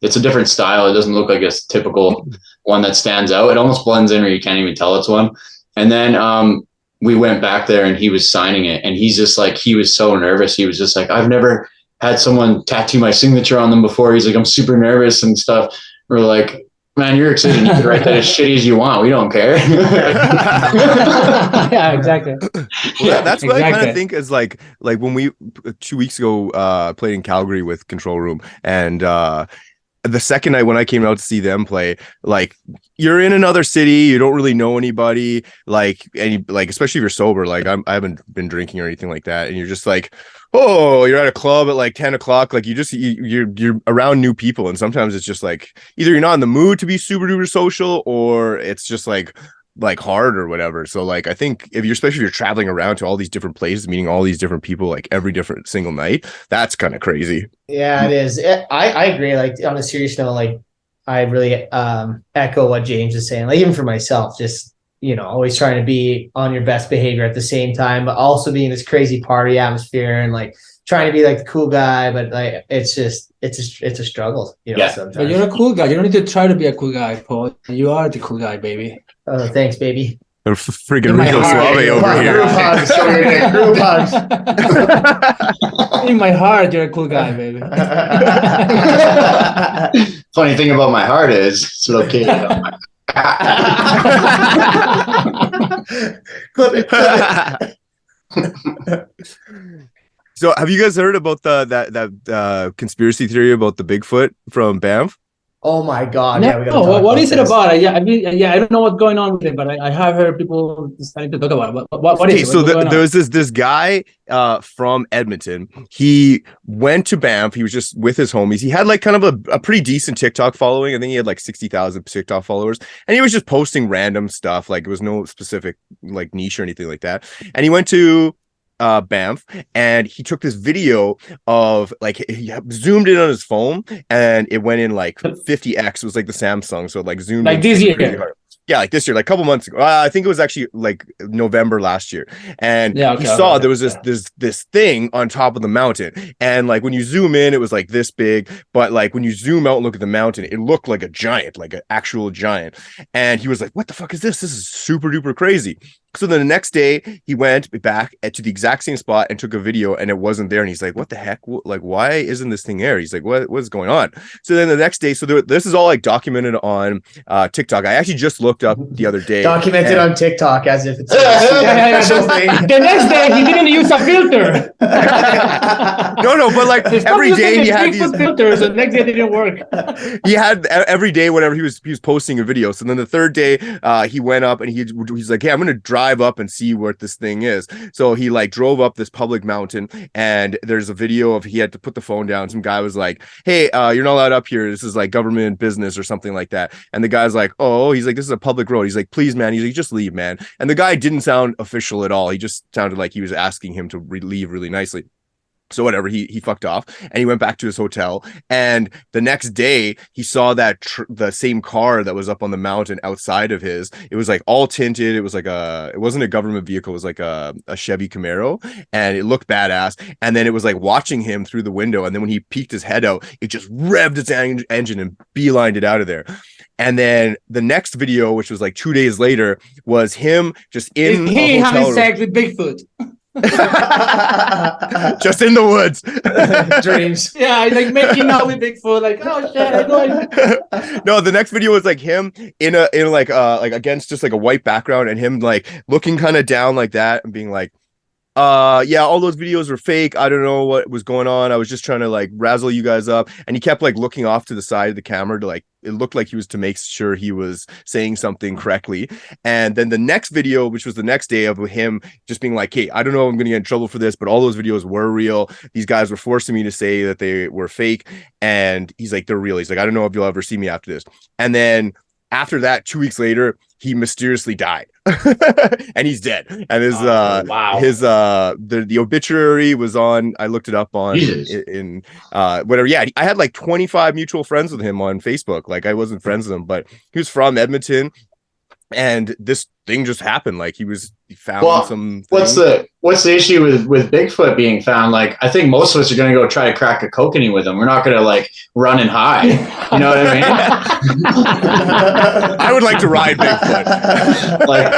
it's a different style. It doesn't look like a typical one that stands out. It almost blends in where you can't even tell it's one. And then we went back there and he was signing it, and he's just like, he was so nervous. He was just like, I've never had someone tattoo my signature on them before. He's like, I'm super nervous and stuff. We're like, man, you're Excision. You can write that as shitty as you want. We don't care. Yeah, exactly. Well, that's what I kind of think is like when we 2 weeks ago played in Calgary with Control Room, and the second night when I came out to see them play, like you're in another city, you don't really know anybody, like especially if you're sober, like I haven't been drinking or anything like that, and you're just like, oh, you're at a club at like 10 o'clock, like you're around new people, and sometimes it's just like either you're not in the mood to be super duper social, or it's just like hard or whatever. So like I think especially if you're traveling around to all these different places, meeting all these different people like every different single night, that's kind of crazy. Yeah, it is. I agree. Like on a serious note, like I really echo what James is saying. Like even for myself, just, you know, always trying to be on your best behavior at the same time, but also being this crazy party atmosphere and like trying to be like the cool guy, but like it's a struggle, you know. Yeah. Sometimes. But you're a cool guy. You don't need to try to be a cool guy, Paul. You are the cool guy, baby. Oh, thanks, baby. Freaking Rico Suave over here. Group hugs. In my heart, you're a cool guy, baby. Funny thing about my heart is it's okay. So have you guys heard about that conspiracy theory about the Bigfoot from Banff? Oh my God! No, yeah, we gotta talk what about is it this. about? I mean, I don't know what's going on with it, but I have heard people starting to talk about it. What is it? So there was this guy from Edmonton. He went to Banff. He was just with his homies. He had like kind of a pretty decent TikTok following. I think he had like 60,000 TikTok followers, and he was just posting random stuff. Like it was no specific like niche or anything like that. And he went to Banff, and he took this video of like he zoomed in on his phone, and it went in like 50x. It was like the Samsung, so it like zoomed like in this year. Yeah, like this year, like a couple months ago. I think it was actually like November last year. And yeah, okay, he saw there was this thing on top of the mountain. And like when you zoom in, it was like this big. But like when you zoom out and look at the mountain, it looked like a giant, like an actual giant. And he was like, what the fuck is this? This is super duper crazy. So then the next day he went back to the exact same spot and took a video, and it wasn't there. And he's like, what the heck? Like, why isn't this thing there? He's like, what's going on? So then the next day, so this is all like documented on TikTok. I actually just looked looked up the other day. Documented on TikTok as if it's The next day he didn't use a filter. No, but like every day he had these filters. The next day it didn't work. He had every day whenever he was posting a video. So then the third day he went up and he's like, hey, I'm gonna drive up and see what this thing is. So he like drove up this public mountain, and there's a video of he had to put the phone down. Some guy was like, hey, you're not allowed up here, this is like government business or something like that. And the guy's like, oh, he's like, this is a public road. He's like, please man, he's like, just leave, man. And the guy didn't sound official at all. He just sounded like he was asking him to leave really nicely. So whatever, he fucked off and he went back to his hotel. And the next day he saw that the same car that was up on the mountain outside of his. It was like all tinted. It was like it wasn't a government vehicle. It was like a Chevy Camaro, and it looked badass. And then it was like watching him through the window. And then when he peeked his head out, it just revved its engine and beelined it out of there. And then the next video, which was like 2 days later, was him just in he having sex with Bigfoot. Just in the woods. Dreams. Yeah, he's like making out with Bigfoot, like, oh shit. No, the next video was like him in like against just like a white background, and him like looking kind of down like that and being like, yeah, all those videos were fake. I don't know what was going on. I was just trying to like razzle you guys up. And he kept like looking off to the side of the camera to like, it looked like he was to make sure he was saying something correctly. And then the next video, which was the next day, of him just being like, hey, I don't know, I'm gonna get in trouble for this, but all those videos were real. These guys were forcing me to say that they were fake. And he's like, they're real. He's like, I don't know if you'll ever see me after this. And then after that, 2 weeks later, he mysteriously died. And he's dead. And his the obituary was on, I looked it up on in whatever. Yeah, I had like 25 mutual friends with him on Facebook. Like, I wasn't friends with him, but he was from Edmonton, and this thing just happened. Like, he found some what's the issue with Bigfoot being found? Like, I think most of us are going to go try to crack a kokanee with him. We're not going to like run and hide. You know what I mean? I would like to ride Bigfoot. Like,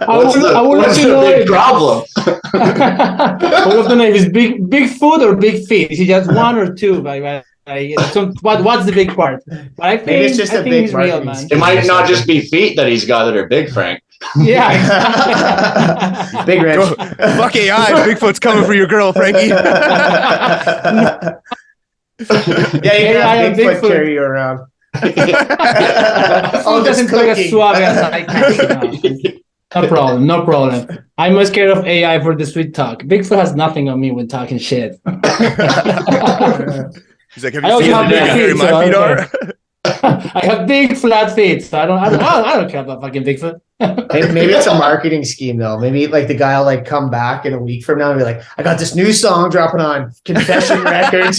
what's the big problem? I would love to know if it's Bigfoot or big feet. Is it just one or two? What's the big part? But I think maybe it's just a big he's real, man. It might not just be feet that he's got that are big, Frank. Yeah. Big Rich. Fuck AI, Bigfoot's coming for your girl, Frankie. Yeah, you can have Bigfoot carry you around. Oh, doesn't look as suave as I can. No problem. I'm more scared of AI for the sweet talk. Bigfoot has nothing on me when talking shit. He's like, have you seen how big my feet are? I have big flat feet, so I don't care about fucking Bigfoot. Maybe it's a marketing scheme though. Maybe like the guy will like come back in a week from now and be like, I got this new song dropping on Confession Records.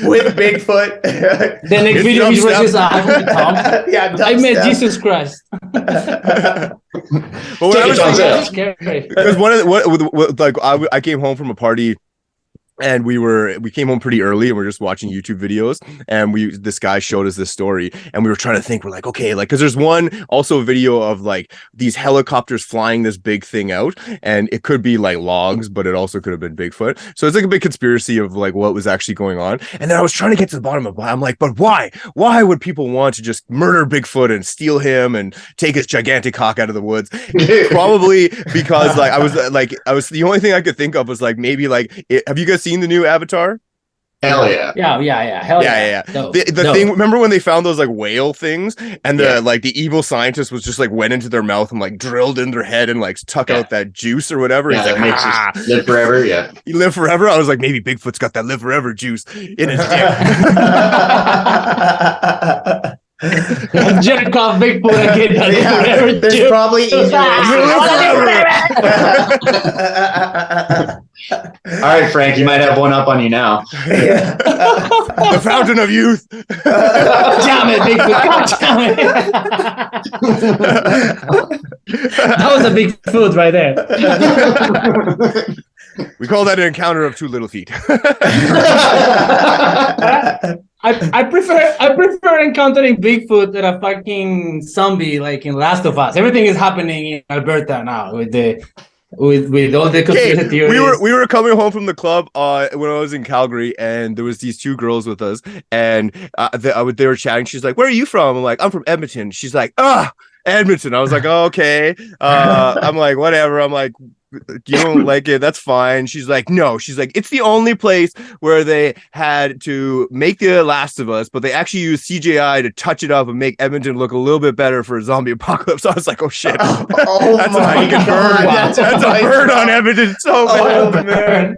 With Bigfoot. The next video he raises his iPhone with Tom. Yeah, I met Jesus Christ. But what I was thinking, because I came home from a party, and we came home pretty early, and we're just watching YouTube videos, and this guy showed us this story, and we were trying to think, we're like, okay, like, because there's one also a video of like these helicopters flying this big thing out, and it could be like logs, but it also could have been Bigfoot. So it's like a big conspiracy of like what was actually going on. And then I was trying to get to the bottom of it. I'm like, but why would people want to just murder Bigfoot and steal him and take his gigantic cock out of the woods? Probably because like I was the only thing I could think of was like, maybe like have you guys seen the new Avatar? Hell yeah. Yeah. Hell yeah. The thing, remember when they found those like whale things, and the evil scientist was just like went into their mouth and like drilled in their head and like tuck out that juice or whatever. Yeah, he's like, makes us live forever. Yeah. You live forever. I was like, maybe Bigfoot's got that live forever juice in his dick. Jerk off Bigfoot again. There's probably easier All right, Frank, you might have one up on you now. The fountain of youth. Damn it, Bigfoot. God damn it. That was a big food right there. We call that an encounter of two little feet. I prefer encountering Bigfoot than a fucking zombie like in Last of Us. Everything is happening in Alberta now with the with all the conspiracy theories. we were coming home from the club when I was in Calgary, and there was these two girls with us, and they were chatting. She's like, "Where are you from?" I'm like, "I'm from Edmonton." She's like, Edmonton. I was like, "Oh, okay." I'm like, "Whatever." I'm like, "You don't like it? That's fine." She's like, "No." She's like, "It's the only place where they had to make The Last of Us, but they actually used CGI to touch it up and make Edmonton look a little bit better for a zombie apocalypse." I was like, "Oh shit, that's a fucking bird. That's a bird on Edmonton." So bad. man.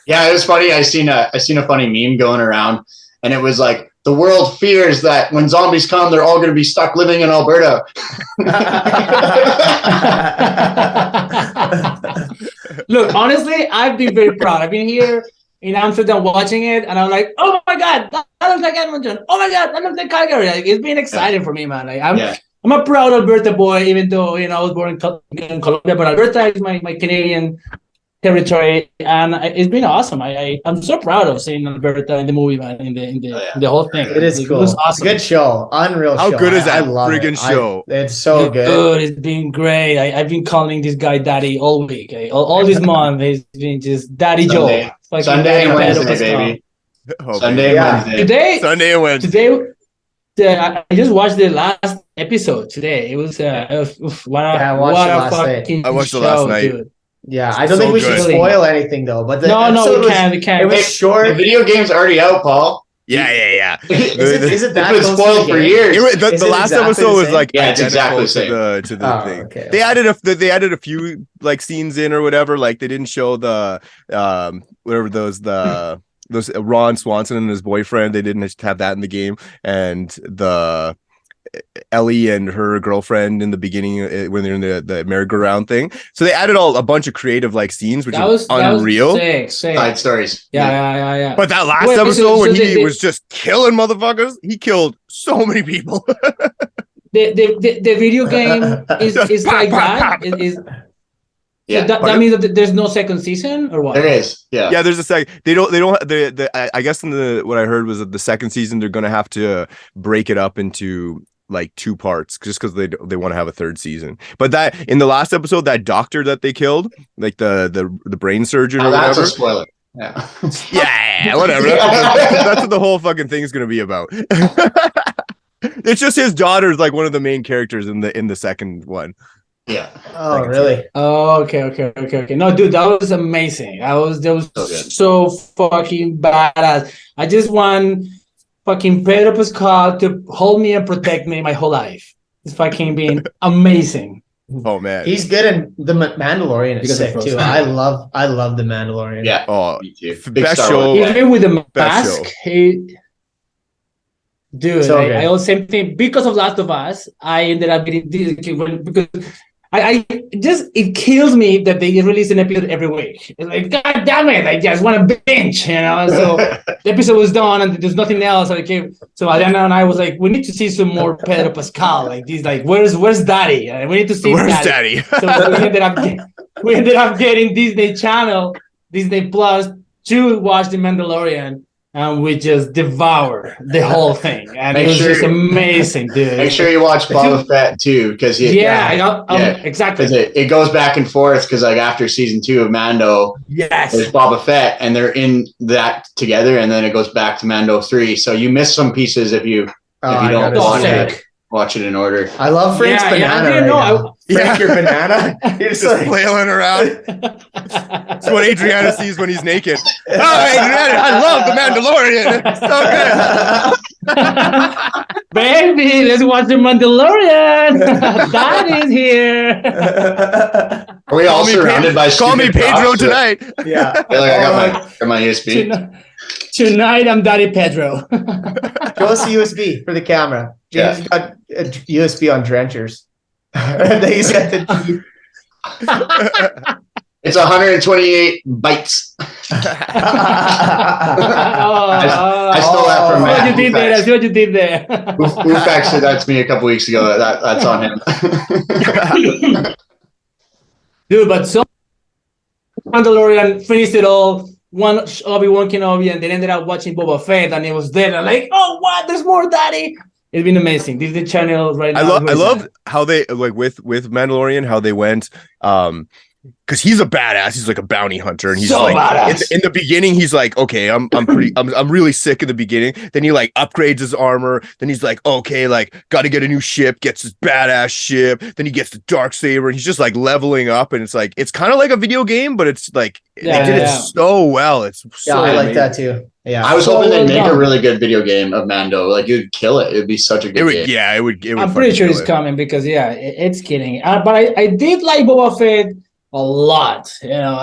Yeah, it was funny. I seen a funny meme going around, and it was like, the world fears that when zombies come, they're all going to be stuck living in Alberta. Look, honestly, I've been very proud. I've been here in Amsterdam watching it, and I'm like, oh my god, that looks like Edmonton. Oh my god, that looks like Calgary. Like, it's been exciting for me, man. Like, I'm a proud Alberta boy, even though I was born in Colombia, but Alberta is my Canadian territory, and it's been awesome. I'm so proud of seeing Alberta in the movie, man, in the whole thing. It is cool. It was awesome. Good show. Unreal How show. good is that love friggin' show? It's so good. It's been great. I've been calling this guy Daddy all week. All this month, he's been just Daddy Joe. Sunday and Wednesday, baby. Sunday and Wednesday. Sunday and Wednesday. Today, I just watched the last episode today. It was what a fucking I watched show, it last night. dude. Yeah, I don't think we should spoil anything though. But we can't. It was short. The video game's already out, Paul. Yeah. Is it that it's been spoiled for years? The last episode was like it's exactly the same to the thing. Okay. They added a few like scenes in or whatever. Like they didn't show the whatever those Ron Swanson and his boyfriend. They didn't have that in the game, and the Ellie and her girlfriend in the beginning when they're in the merry-go-round thing. So they added a bunch of creative like scenes, which was unreal. Sick. Side stories. Yeah. But that last episode when he was just killing motherfuckers, he killed so many people. the video game is like that. That means that there's no second season or what? There is. Yeah, there's a second. They don't I guess what I heard was that the second season they're gonna have to break it up into like two parts just because they want to have a third season. But that in the last episode, that doctor that they killed, like the brain surgeon or whatever. That's a spoiler. Yeah. Yeah, whatever. That's what the whole fucking thing is gonna be about. It's just his daughter's like one of the main characters in the second one. Yeah. Oh, really? Oh, okay. No, dude, that was amazing. That was so fucking badass. I just want fucking Pedro Pascal to hold me and protect me my whole life. It's fucking been amazing. Oh man, he's good, and the Mandalorian is sick too. I love the Mandalorian. Yeah. Oh, me too. Best show. Even with the mask, dude, so I also same thing because of Last of Us. I ended up getting this because I just it kills me that they release an episode every week. It's like, god damn it, I just want to binge, you know. So the episode was done and there's nothing else. So Adriana and I was like, we need to see some more Pedro Pascal. Like these, like where's Daddy? We need to see where's Daddy. So we ended up getting Disney Plus to watch The Mandalorian. And we just devour the whole thing, and it was just amazing, dude. Make sure you watch Boba Fett too, because I know exactly. It goes back and forth because like after season 2 of Mando, there's Boba Fett, and they're in that together, and then it goes back to Mando 3. So you miss some pieces if you don't watch it in order. I love Frank's banana. Frank, your banana. You're just like flailing around. That's what Adriana sees when he's naked. Oh, Adriana, I love the Mandalorian. It's so good. Baby, let's watch the Mandalorian. That is here. Are we all surrounded by Call me Pedro tonight. Yeah. I feel like I got my USB. Tonight I'm Daddy Pedro. Show us a USB for the camera. James got a USB on drenchers. He's got the It's 128 bytes. I stole that from Matt. I see what you did there. Oof actually, that's me a couple weeks ago. That's on him. Dude, but so Mandalorian finished it all. One Obi-Wan Kenobi, and then ended up watching Boba Fett, and it was there. And I'm like, oh, what? There's more, Daddy. It's been amazing. Disney Channel right now. I love how they like with Mandalorian, how they went because he's a badass. He's like a bounty hunter, and he's So like badass. in the beginning, he's like, okay, I'm really sick in the beginning. Then he like upgrades his armor. Then he's like, okay, like got to get a new ship. Gets his badass ship. Then he gets the dark saber, and he's just like leveling up. And it's like it's kind of like a video game, but it's like they did it so well. It's so I like amazing. that too. Yeah, I was hoping they'd make a really good video game of Mando. Like you'd kill it. It'd be such a good game. Yeah, it would. I'm pretty sure it's coming because it's kidding. But I did like Boba Fett a lot. You know,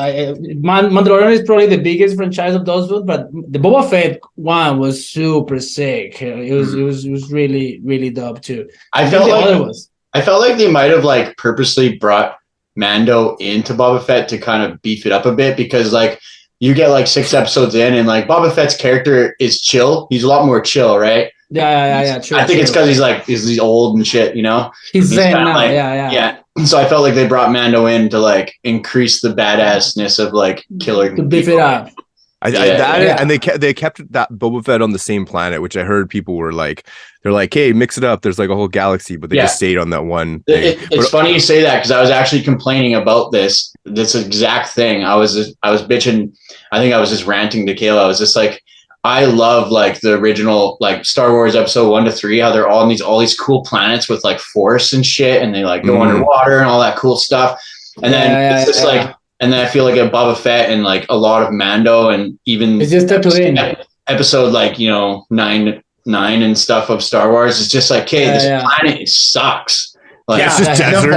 Mandalorian is probably the biggest franchise of those, but the Boba Fett one was super sick. It was really really dope too. I felt like they might have like purposely brought Mando into Boba Fett to kind of beef it up a bit because like you get like 6 episodes in and like Boba Fett's character is chill. He's a lot more chill, right? Yeah. True, I think it's because he's old and shit, you know? He's zen now. Like, yeah. So I felt like they brought Mando in to like increase the badassness of like killing to beef it up. And they kept that Boba Fett on the same planet, which I heard people were like, they're like, hey, mix it up. There's like a whole galaxy, but they just stayed on that one thing. It's funny you say that because I was actually complaining about this exact thing. I was bitching. I think I was just ranting to Kayla. I was just like, I love like the original like Star Wars episode 1 to 3, how they're all these cool planets with like force and shit, and they like go underwater and all that cool stuff. And then it's just like. And then I feel like a Boba Fett and like a lot of Mando and even it's just Tatooine. Episode like 9 and stuff of Star Wars. It's just like, okay, this planet sucks. Like, it's just desert.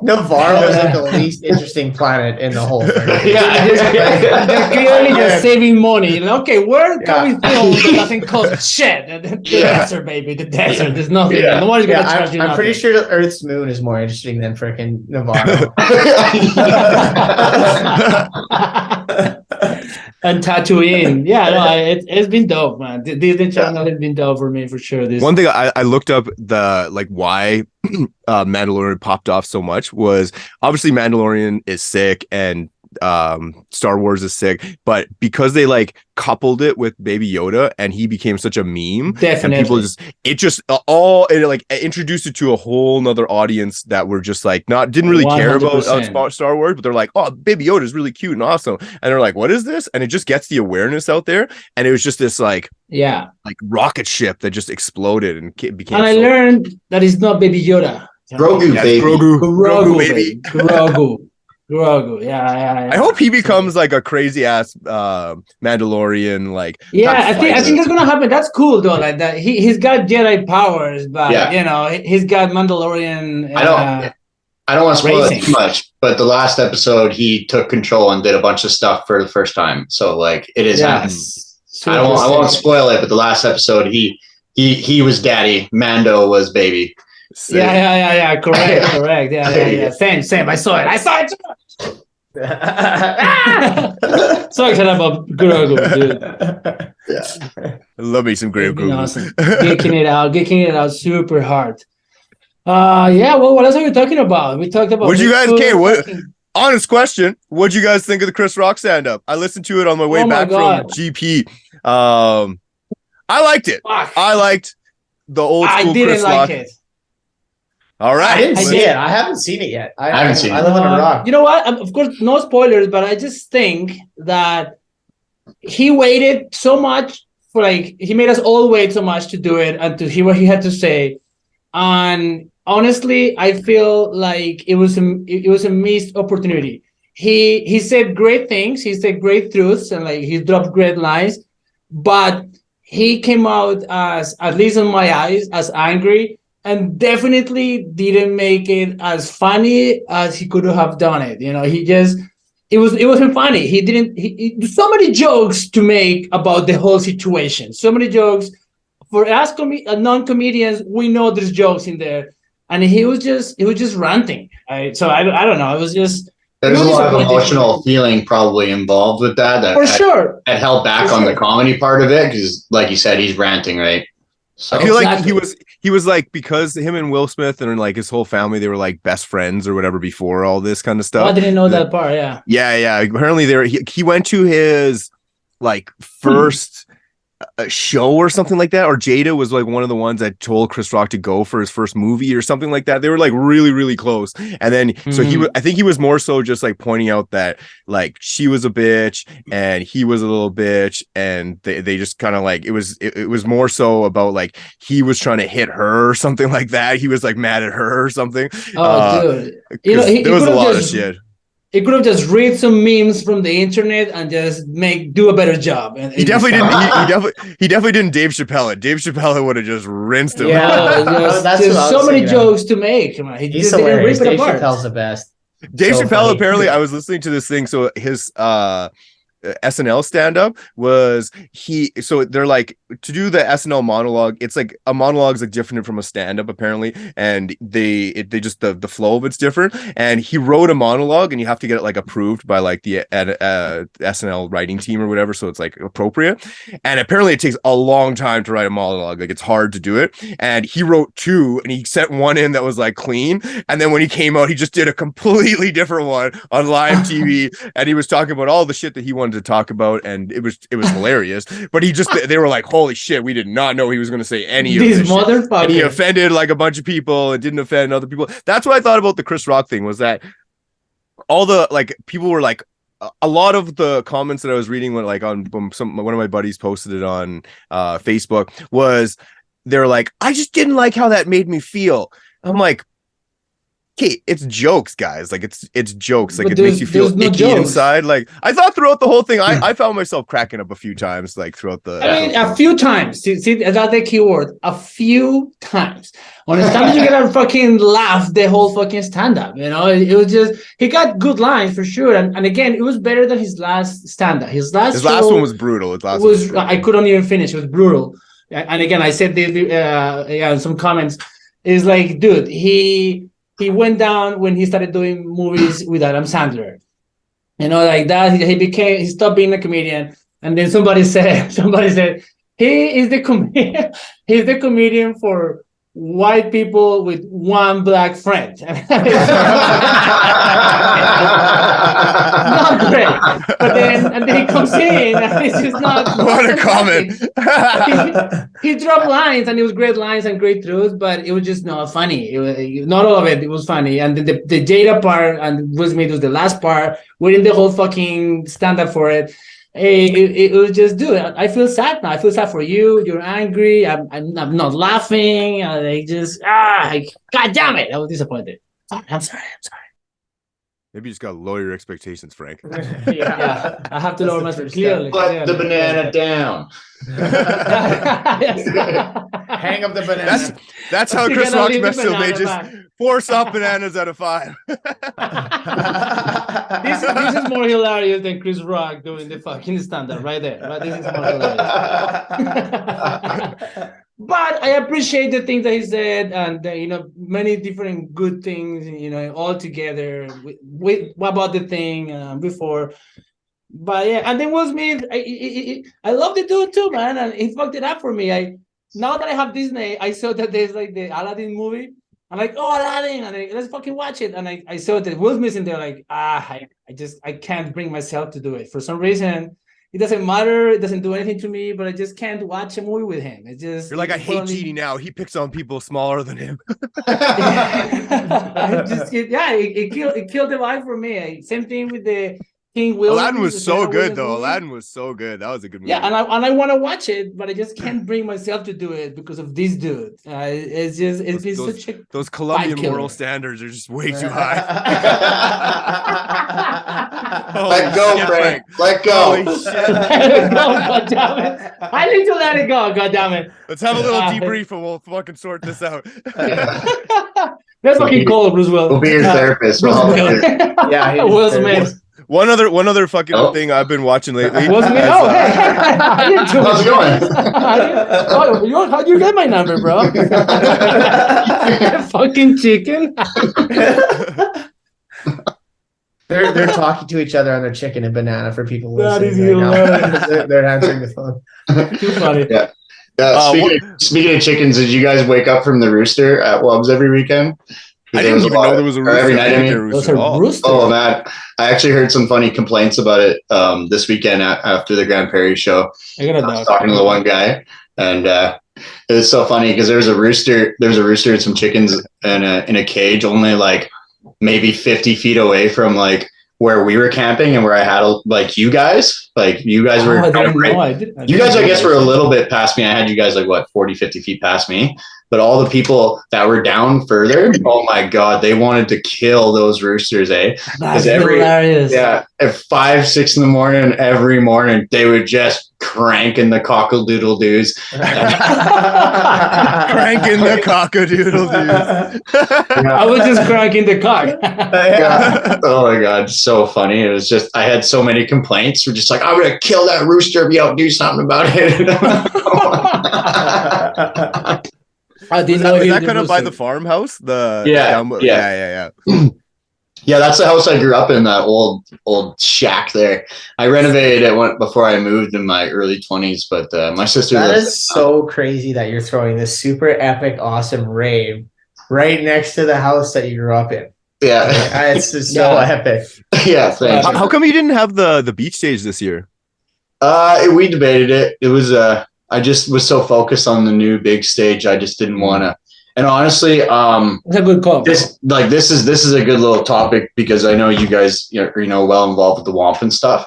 Navarro is like the least interesting planet in the whole thing. They're clearly just saving money. Okay, where can we film that doesn't cost shit? The desert, baby, the desert. There's nothing. No one's gonna charge you. I'm pretty sure the Earth's moon is more interesting than freaking Navarro. And Tatooine, it's been dope, man. The Disney Channel has been dope for me for sure. One thing I looked up the like why Mandalorian popped off so much was obviously Mandalorian is sick and Star Wars is sick, but because they like coupled it with Baby Yoda and he became such a meme, definitely, and people it introduced it to a whole nother audience that were just like didn't really 100%. Care about Star Wars, but they're like, oh, Baby Yoda is really cute and awesome, and they're like, what is this? And it just gets the awareness out there, and it was just this like rocket ship that just exploded and became. And I learned that it's not Baby Yoda. Grogu, baby. Grogu, baby. Grogu, yeah. I hope he becomes like a crazy ass Mandalorian, like. Yeah, I think that's gonna happen. That's cool though, like that. He's got Jedi powers, but you know, he's got Mandalorian. I don't want to spoil it too much, but the last episode he took control and did a bunch of stuff for the first time. So like it is happening. I won't spoil it, but the last episode he was daddy, Mando was baby. Sick. Yeah. Correct. Yeah. Same. I saw it. So excited about Grogu, dude. Yeah. I love me some Grogu. Awesome. Geeking it out super hard. Well, what else are we talking about? We talked about honest question, what'd you guys think of the Chris Rock stand-up? I listened to it on my way back from GP. I liked it. Fuck. I liked the old school Chris Rock. I didn't like it. All right. I didn't see it. I haven't seen it yet. I haven't seen it. I live on a rock. You know what? Of course, no spoilers, but I just think that he waited so much for he made us all wait so much to do it and to hear what he had to say. And honestly, I feel like it was a missed opportunity. He said great things. He said great truths and he dropped great lines, but he came out as, at least in my eyes, as angry. And definitely didn't make it as funny as he could have done it. You know, it wasn't funny. He so many jokes to make about the whole situation. So many jokes for us non-comedians. We know there's jokes in there, and he was just ranting. So I don't know. It was just. There's a lot of emotional feeling probably involved with that. For sure. That held back on the comedy part of it because, like you said, he's ranting, right? So I feel like he was like, because him and Will Smith and like his whole family, they were like best friends or whatever before all this kind of stuff. I didn't know that part. Yeah. Yeah. Apparently he went to his like first a show or something like that, or Jada was like one of the ones that told Chris Rock to go for his first movie or something like that. They were like really, really close. And then so I think he was more so just like pointing out that like she was a bitch and he was a little bitch, and they just kind of like it was more so about like he was trying to hit her or something like that. He was like mad at her or something. Dude, there was a lot of shit. He could have just read some memes from the internet and just do a better job. And he definitely didn't. He definitely didn't Dave Chappelle it. Dave Chappelle would have just rinsed him. Yeah, there's so many jokes to make. He's hilarious. Dave Chappelle's the best. Dave Chappelle, apparently, I was listening to this thing. So his SNL stand-up was so they're like, to do the SNL monologue, it's like a monologue is like different from a stand-up apparently, and they just the flow of it's different. And he wrote a monologue, and you have to get it like approved by like the SNL writing team or whatever, so it's like appropriate. And apparently it takes a long time to write a monologue, like it's hard to do it. And he wrote two, and he sent one in that was like clean, and then when he came out, he just did a completely different one on live TV, and he was talking about all the shit that he wanted to talk about, and it was hilarious. But they were like, holy shit, we did not know he was going to say any of this shit. And he offended like a bunch of people and didn't offend other people. That's what I thought about the Chris Rock thing, was that all the like people were like, a lot of the comments that I was reading when like on one of my buddies posted it on Facebook, was they're like, I just didn't like how that made me feel. I'm like, okay, it's jokes, guys. Like it's jokes. Like it makes you feel icky inside. Like I thought throughout the whole thing, I found myself cracking up a few times, like throughout the. I mean, a few times. See, that's the key word. A few times. When it's time to get a fucking laugh, the whole fucking stand-up. You know, it was just, he got good lines for sure. And again, it was better than his last stand-up. His last one was brutal. I couldn't even finish. It was brutal. And again, I said this in some comments. It's like, dude, he went down when he started doing movies with Adam Sandler. You know, like that. He stopped being a comedian. And then somebody said, he is the comedian. He's the comedian for white people with one black friend. Not great. But then he comes in and it's just not. What a comment. He dropped lines, and it was great lines and great truths, but it was just not funny. Not all of it. It was funny. And the Jada part and Will Smith was the last part. We're in the whole fucking stand up for it. It was just, dude, I feel sad now. I feel sad for you. You're angry. I'm not laughing. God damn it. I was disappointed. I'm sorry. Maybe you just got to lower your expectations, Frank. Yeah. I have to lower my expectations. Clearly. Put the banana down. Hang up the banana. That's how Chris Rock's best film. They just 4 soft bananas out of 5. This is more hilarious than Chris Rock doing the fucking stand-up right there. Right? This is more hilarious. But I appreciate the things that he said, and many different good things, all together with about the thing before. But yeah, and then Will Smith, I love the dude too, man, and he fucked it up for me. Now that I have Disney, I saw that there's like the Aladdin movie. I'm like, oh, Aladdin, and let's fucking watch it. And I saw that Will Smith in there, like, I can't bring myself to do it for some reason. It doesn't matter. It doesn't do anything to me, but I just can't watch a movie with him. It's just, you're like, I hate Genie now. He picks on people smaller than him. It killed the vibe for me. Same thing with the King Will. Aladdin was so good, though. Aladdin was so good. That was a good movie. Yeah, and I want to watch it, but I just can't bring myself to do it because of this dude. It's been such a those Colombian moral standards are just way too high. Let go, Frank. Let go. Let it go, goddammit. I need to let it go, goddammit. Let's have a little debrief and we'll fucking sort this out. Let's fucking call Bruce Willis. We'll be your therapist. Yeah, Will Smith. One other fucking thing I've been watching lately. Will Smith. Hey. How's it going? How'd you get my number, bro? Fucking chicken. They're talking to each other on their chicken and banana for people listening. That is hilarious. They're answering the phone. Too funny. Yeah. Speaking of chickens, did you guys wake up from the rooster at Wubs every weekend? I didn't even know there was a rooster. Every night, Those are roosters. Oh man, I actually heard some funny complaints about it this weekend after the Grand Prairie show. I was talking to the one guy, and it was so funny because there was a rooster and some chickens in a cage, only like maybe 50 feet away from like where we were camping and where I had you guys were you guys I guess were a little bit past me. I had you guys like what 40 50 feet past me, but all the people that were down further, oh my god, they wanted to kill those roosters, That's hilarious. At 5 6 in the morning every morning they would just cranking the cockle-doodle-doos. Cranking the cock-a-doodle-doos. I was just cranking the cock. Oh my god, so funny. It was just I had so many complaints. We're just like, I'm gonna kill that rooster if you don't do something about it. I didn't Was know that kind of by the farmhouse? Yeah. Yeah, that's the house I grew up in, that old shack there. I renovated it before I moved in my early 20s, but my sister... That is so crazy that you're throwing this super epic, awesome rave right next to the house that you grew up in. Yeah. It's just so epic. Yeah, thanks. How come you didn't have the beach stage this year? We debated it. It was... I just was so focused on the new big stage, I just didn't want to... And honestly, it's a good call. This is a good little topic because I know you guys well involved with the Womp and stuff.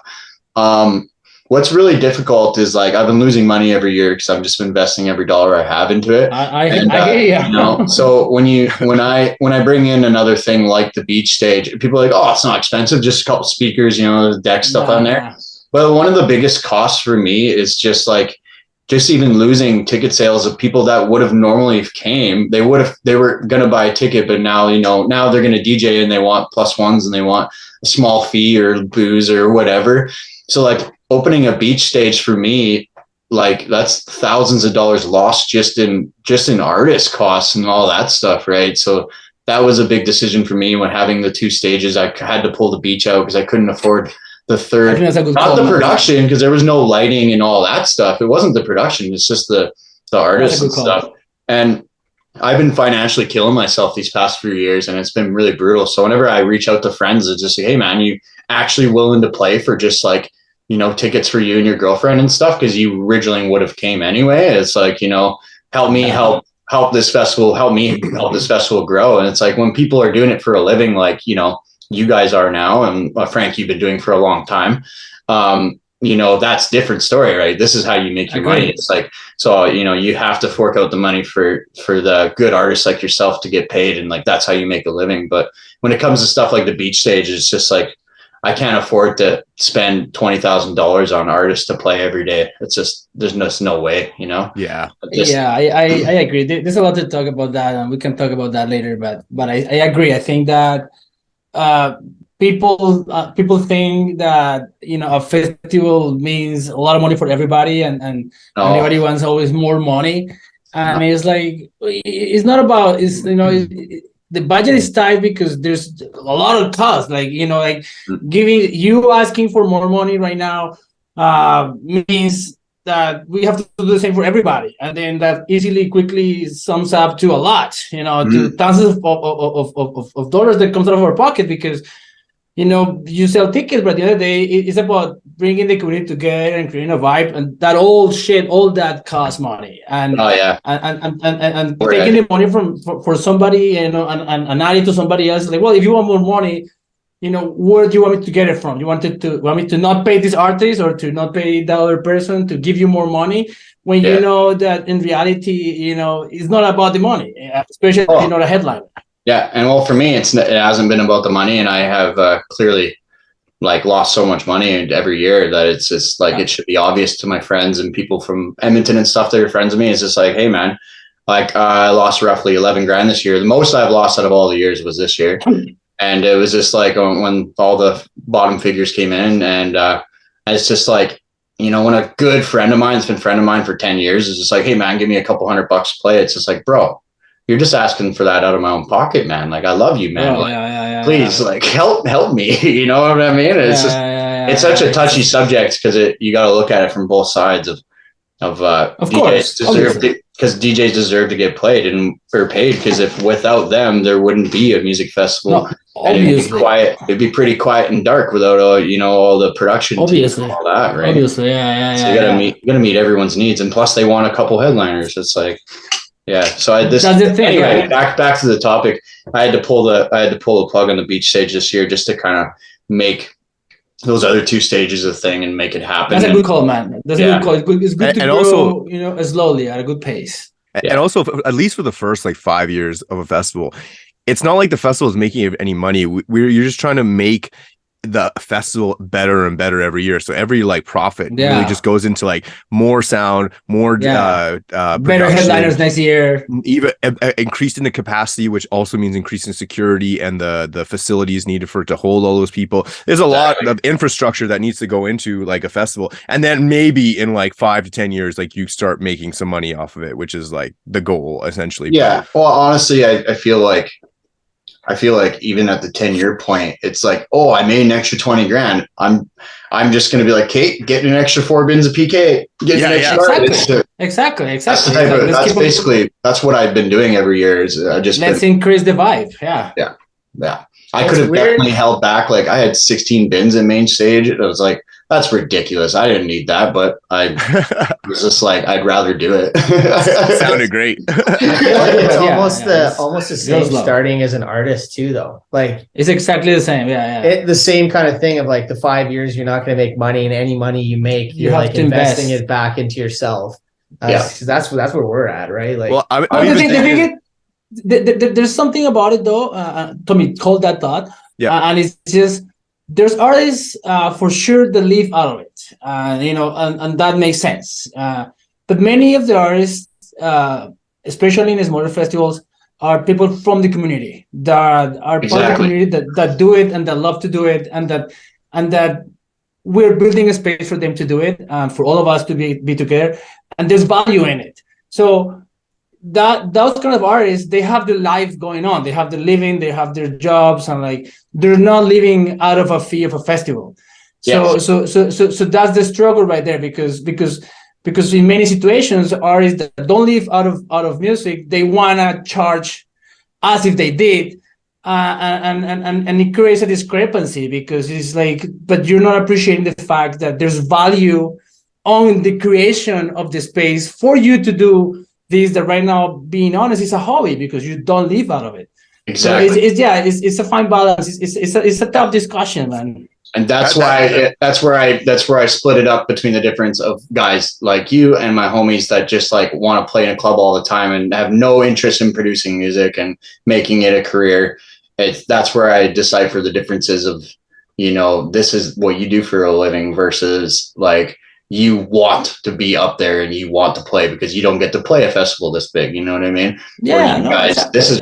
What's really difficult is like I've been losing money every year because I'm just investing every dollar I have into it. I hear you. So when I bring in another thing like the beach stage, people are like, oh, it's not expensive, just a couple speakers, the deck stuff on there. But one of the biggest costs for me is just even losing ticket sales of people that would have normally came. They were going to buy a ticket, but now they're going to DJ and they want +1s and they want a small fee or booze or whatever. So like opening a beach stage for me, like that's thousands of dollars lost just in artist costs and all that stuff, right? So that was a big decision for me when having the 2 stages. I had to pull the beach out because I couldn't afford the third, not the production, because there was no lighting and all that stuff. It wasn't the production, it's just the artists and stuff. And I've been financially killing myself these past few years and it's been really brutal. So whenever I reach out to friends, it's just like, hey man, you actually willing to play for just like, tickets for you and your girlfriend and stuff? Because you originally would have came anyway. It's like, help me help this festival, help me help this festival grow. And it's like when people are doing it for a living, like, you guys are now, and Frank, you've been doing for a long time. That's different story, right? This is how you make your money. It's like, so, you have to fork out the money for the good artists like yourself to get paid. And like, that's how you make a living. But when it comes to stuff like the beach stage, it's just like, I can't afford to spend $20,000 on artists to play every day. It's just, there's no way, Yeah. I agree. There's a lot to talk about that and we can talk about that later, but I agree. I think that people think that a festival means a lot of money for everybody and everybody wants always more money, and it's like it's not about the budget is tight because there's a lot of costs, asking for more money right now means that we have to do the same for everybody, and then that quickly sums up to a lot, to thousands of dollars that comes out of our pocket because you sell tickets, but at the end of the day it's about bringing the community together and creating a vibe, and that all that costs money, and and taking the money for somebody and adding to somebody else. Like, well, if you want more money, where do you want me to get it from? You want me to not pay this artist or to not pay the other person to give you more money when you know that in reality, it's not about the money, especially the headliner. Yeah, and well, for me, it hasn't been about the money, and I have clearly lost so much money every year that it's just it should be obvious to my friends and people from Edmonton and stuff that are friends of me. It's just like, hey man, I lost roughly 11 grand this year. The most I've lost out of all the years was this year. And it was just like when all the bottom figures came in, and it's just like, when a good friend of mine that's been a friend of mine for 10 years is just like, hey man, give me a couple $100 to play. It's just like, bro, you're just asking for that out of my own pocket, man. Like, I love you, man. Please, help me. You know what I mean? It's it's such a touchy subject because you got to look at it from both sides of DJs because DJs deserve to get played and or paid, because if without them there wouldn't be a music festival. No, obviously. It'd be pretty quiet and dark without all the production Obviously. team and all that, right? Obviously, yeah. So you gotta meet everyone's needs, and plus they want a couple headliners. It's like, yeah. So That's the thing, anyway, right? back to the topic. I had to pull the plug on the beach stage this year just to kind of make those other two stages a thing and make it happen. That's a good call, man. That's a good call. It's good to grow, also, slowly at a good pace. And also, at least for the first like 5 years of a festival, it's not like the festival is making any money. You're just trying to make the festival better and better every year. So every like profit really just goes into like more sound, more better headliners next year, even increasing the capacity, which also means increasing security and the facilities needed to hold all those people. There's a lot of infrastructure that needs to go into like a festival, and then maybe in like 5 to 10 years, like you start making some money off of it, which is like the goal essentially. Yeah. Well, honestly, I feel like even at the 10-year point, it's like, oh, I made an extra 20 grand. I'm just going to be like, Kate, get an extra 4 bins of PK. Exactly. That's what I've been doing every year. Is let's increase the vibe. Yeah. I could have definitely held back. Like I had 16 bins in main stage. It was like, that's ridiculous. I didn't need that, but I was just like, I'd rather do it. Sounded great. It's almost the same starting as an artist too, though. Like it's exactly the same. The same kind of thing of like the 5 years you're not going to make money, and any money you make, you're have like to investing it back into yourself. That's where we're at, right? Like, well, there's something about it though. Tommy called that thought. And it's just, there's artists for sure that live out of it, and that makes sense. But many of the artists, especially in smaller festivals, are people from the community that are part of the community that do it and that love to do it, and that we're building a space for them to do it, for all of us to be together, and there's value in it. So those kind of artists, they have their life going on, they have their living, they have their jobs, and like they're not living out of a fee of a festival. So that's the struggle right there, because in many situations, artists that don't live out of music, they wanna charge as if they did, and it creates a discrepancy, because it's like, but you're not appreciating the fact that there's value on the creation of the space for you to do this, that right now, being honest, is a hobby because you don't live out of it. Exactly. So it's a fine balance. It's a tough discussion, man. And that's where I split it up between the difference of guys like you and my homies that just like want to play in a club all the time and have no interest in producing music and making it a career. That's where I decipher the differences of, this is what you do for a living versus like, you want to be up there and you want to play because you don't get to play a festival this big. You know what I mean? Yeah. Exactly. This is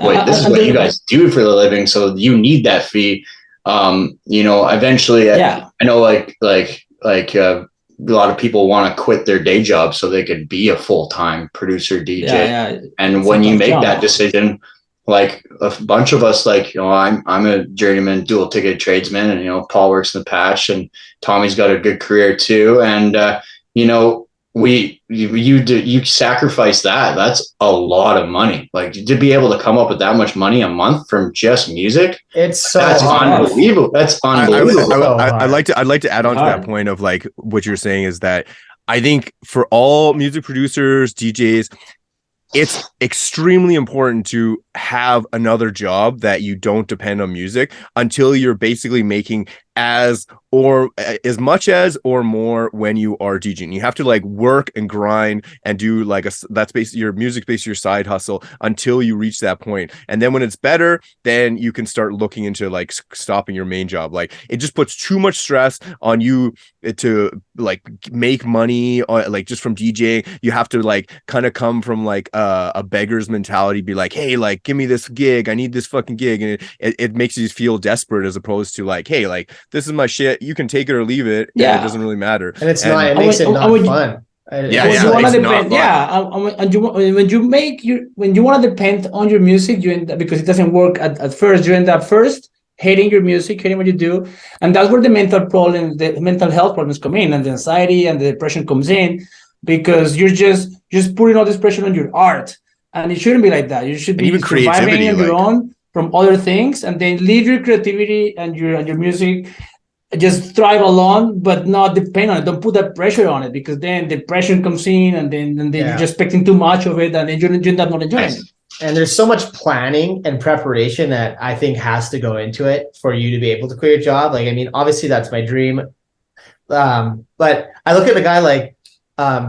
what you guys do for the living. So you need that fee. Eventually, I know like a lot of people want to quit their day job so they could be a full-time producer DJ. And when you make that decision, like a bunch of us, like, I'm a journeyman dual ticket tradesman, and, Paul works in the patch, and Tommy's got a good career too. And, you sacrifice that. That's a lot of money. Like to be able to come up with that much money a month from just music. That's unbelievable. That's unbelievable. I'd like to add on to that point of like what you're saying is that I think for all music producers, DJs, it's extremely important to have another job that you don't depend on music until you're basically making as much as or more when you are DJing. You have to like work and grind and do like that's basically your music based your side hustle until you reach that point. And then when it's better, then you can start looking into like stopping your main job. Like it just puts too much stress on you to like make money like just from DJing. You have to like kind of come from like a beggar's mentality, be like, hey, like give me this gig, I need this fucking gig, and it makes you feel desperate as opposed to like, hey, like this is my shit, you can take it or leave it. It doesn't really matter, and it's not, it makes it not fun. When you want to depend on your music, you end up, because it doesn't work at first, you end up first hating your music, hating what you do, and that's where the mental health problems come in, and the anxiety and the depression comes in, because you're just just putting all this pressure on your art. And it shouldn't be like that. You should be even surviving creativity, on your like- own from other things, and then leave your creativity and your music just thrive alone, but not depend on it. Don't put that pressure on it, because then the pressure comes in, and then you're just expecting too much of it, and then you end up not enjoying it. And there's so much planning and preparation that I think has to go into it for you to be able to quit your job. Like, I mean, obviously that's my dream. But I look at a guy like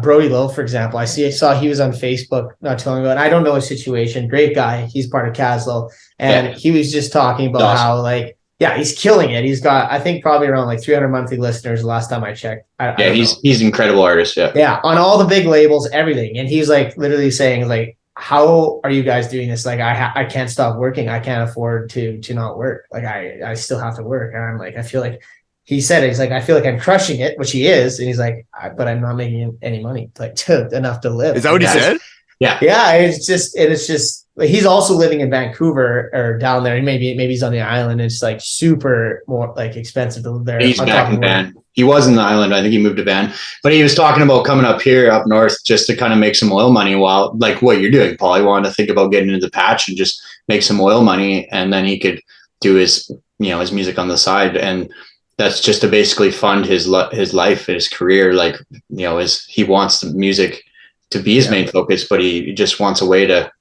Brody Lowe, for example. I saw he was on Facebook not too long ago, and I don't know his situation. Great guy. He's part of Caslow. And he was just talking about how, like, he's killing it. He's got, I think, probably around like 300 monthly listeners the last time I checked. He's an incredible artist. Yeah, on all the big labels, everything. And he's like literally saying, like, how are you guys doing this? Like, I can't stop working. I can't afford to not work. Like, I still have to work. And I'm like, I feel like, he said it, he's like, I feel like I'm crushing it, which he is. And he's like, but I'm not making any money, like, enough to live. Is that what he said? Yeah. It's just he's also living in Vancouver or down there. And maybe he's on the island. It's like super more like expensive to live there. He's back in Van. He was in the island. I think he moved to Van, but he was talking about coming up here, up north, just to kind of make some oil money while, like what you're doing, Paul. He wanted to think about getting into the patch and just make some oil money. And then he could do his music on the side. And that's just to basically fund his life, his career. Like, he wants the music to be his main focus, but he just wants a way to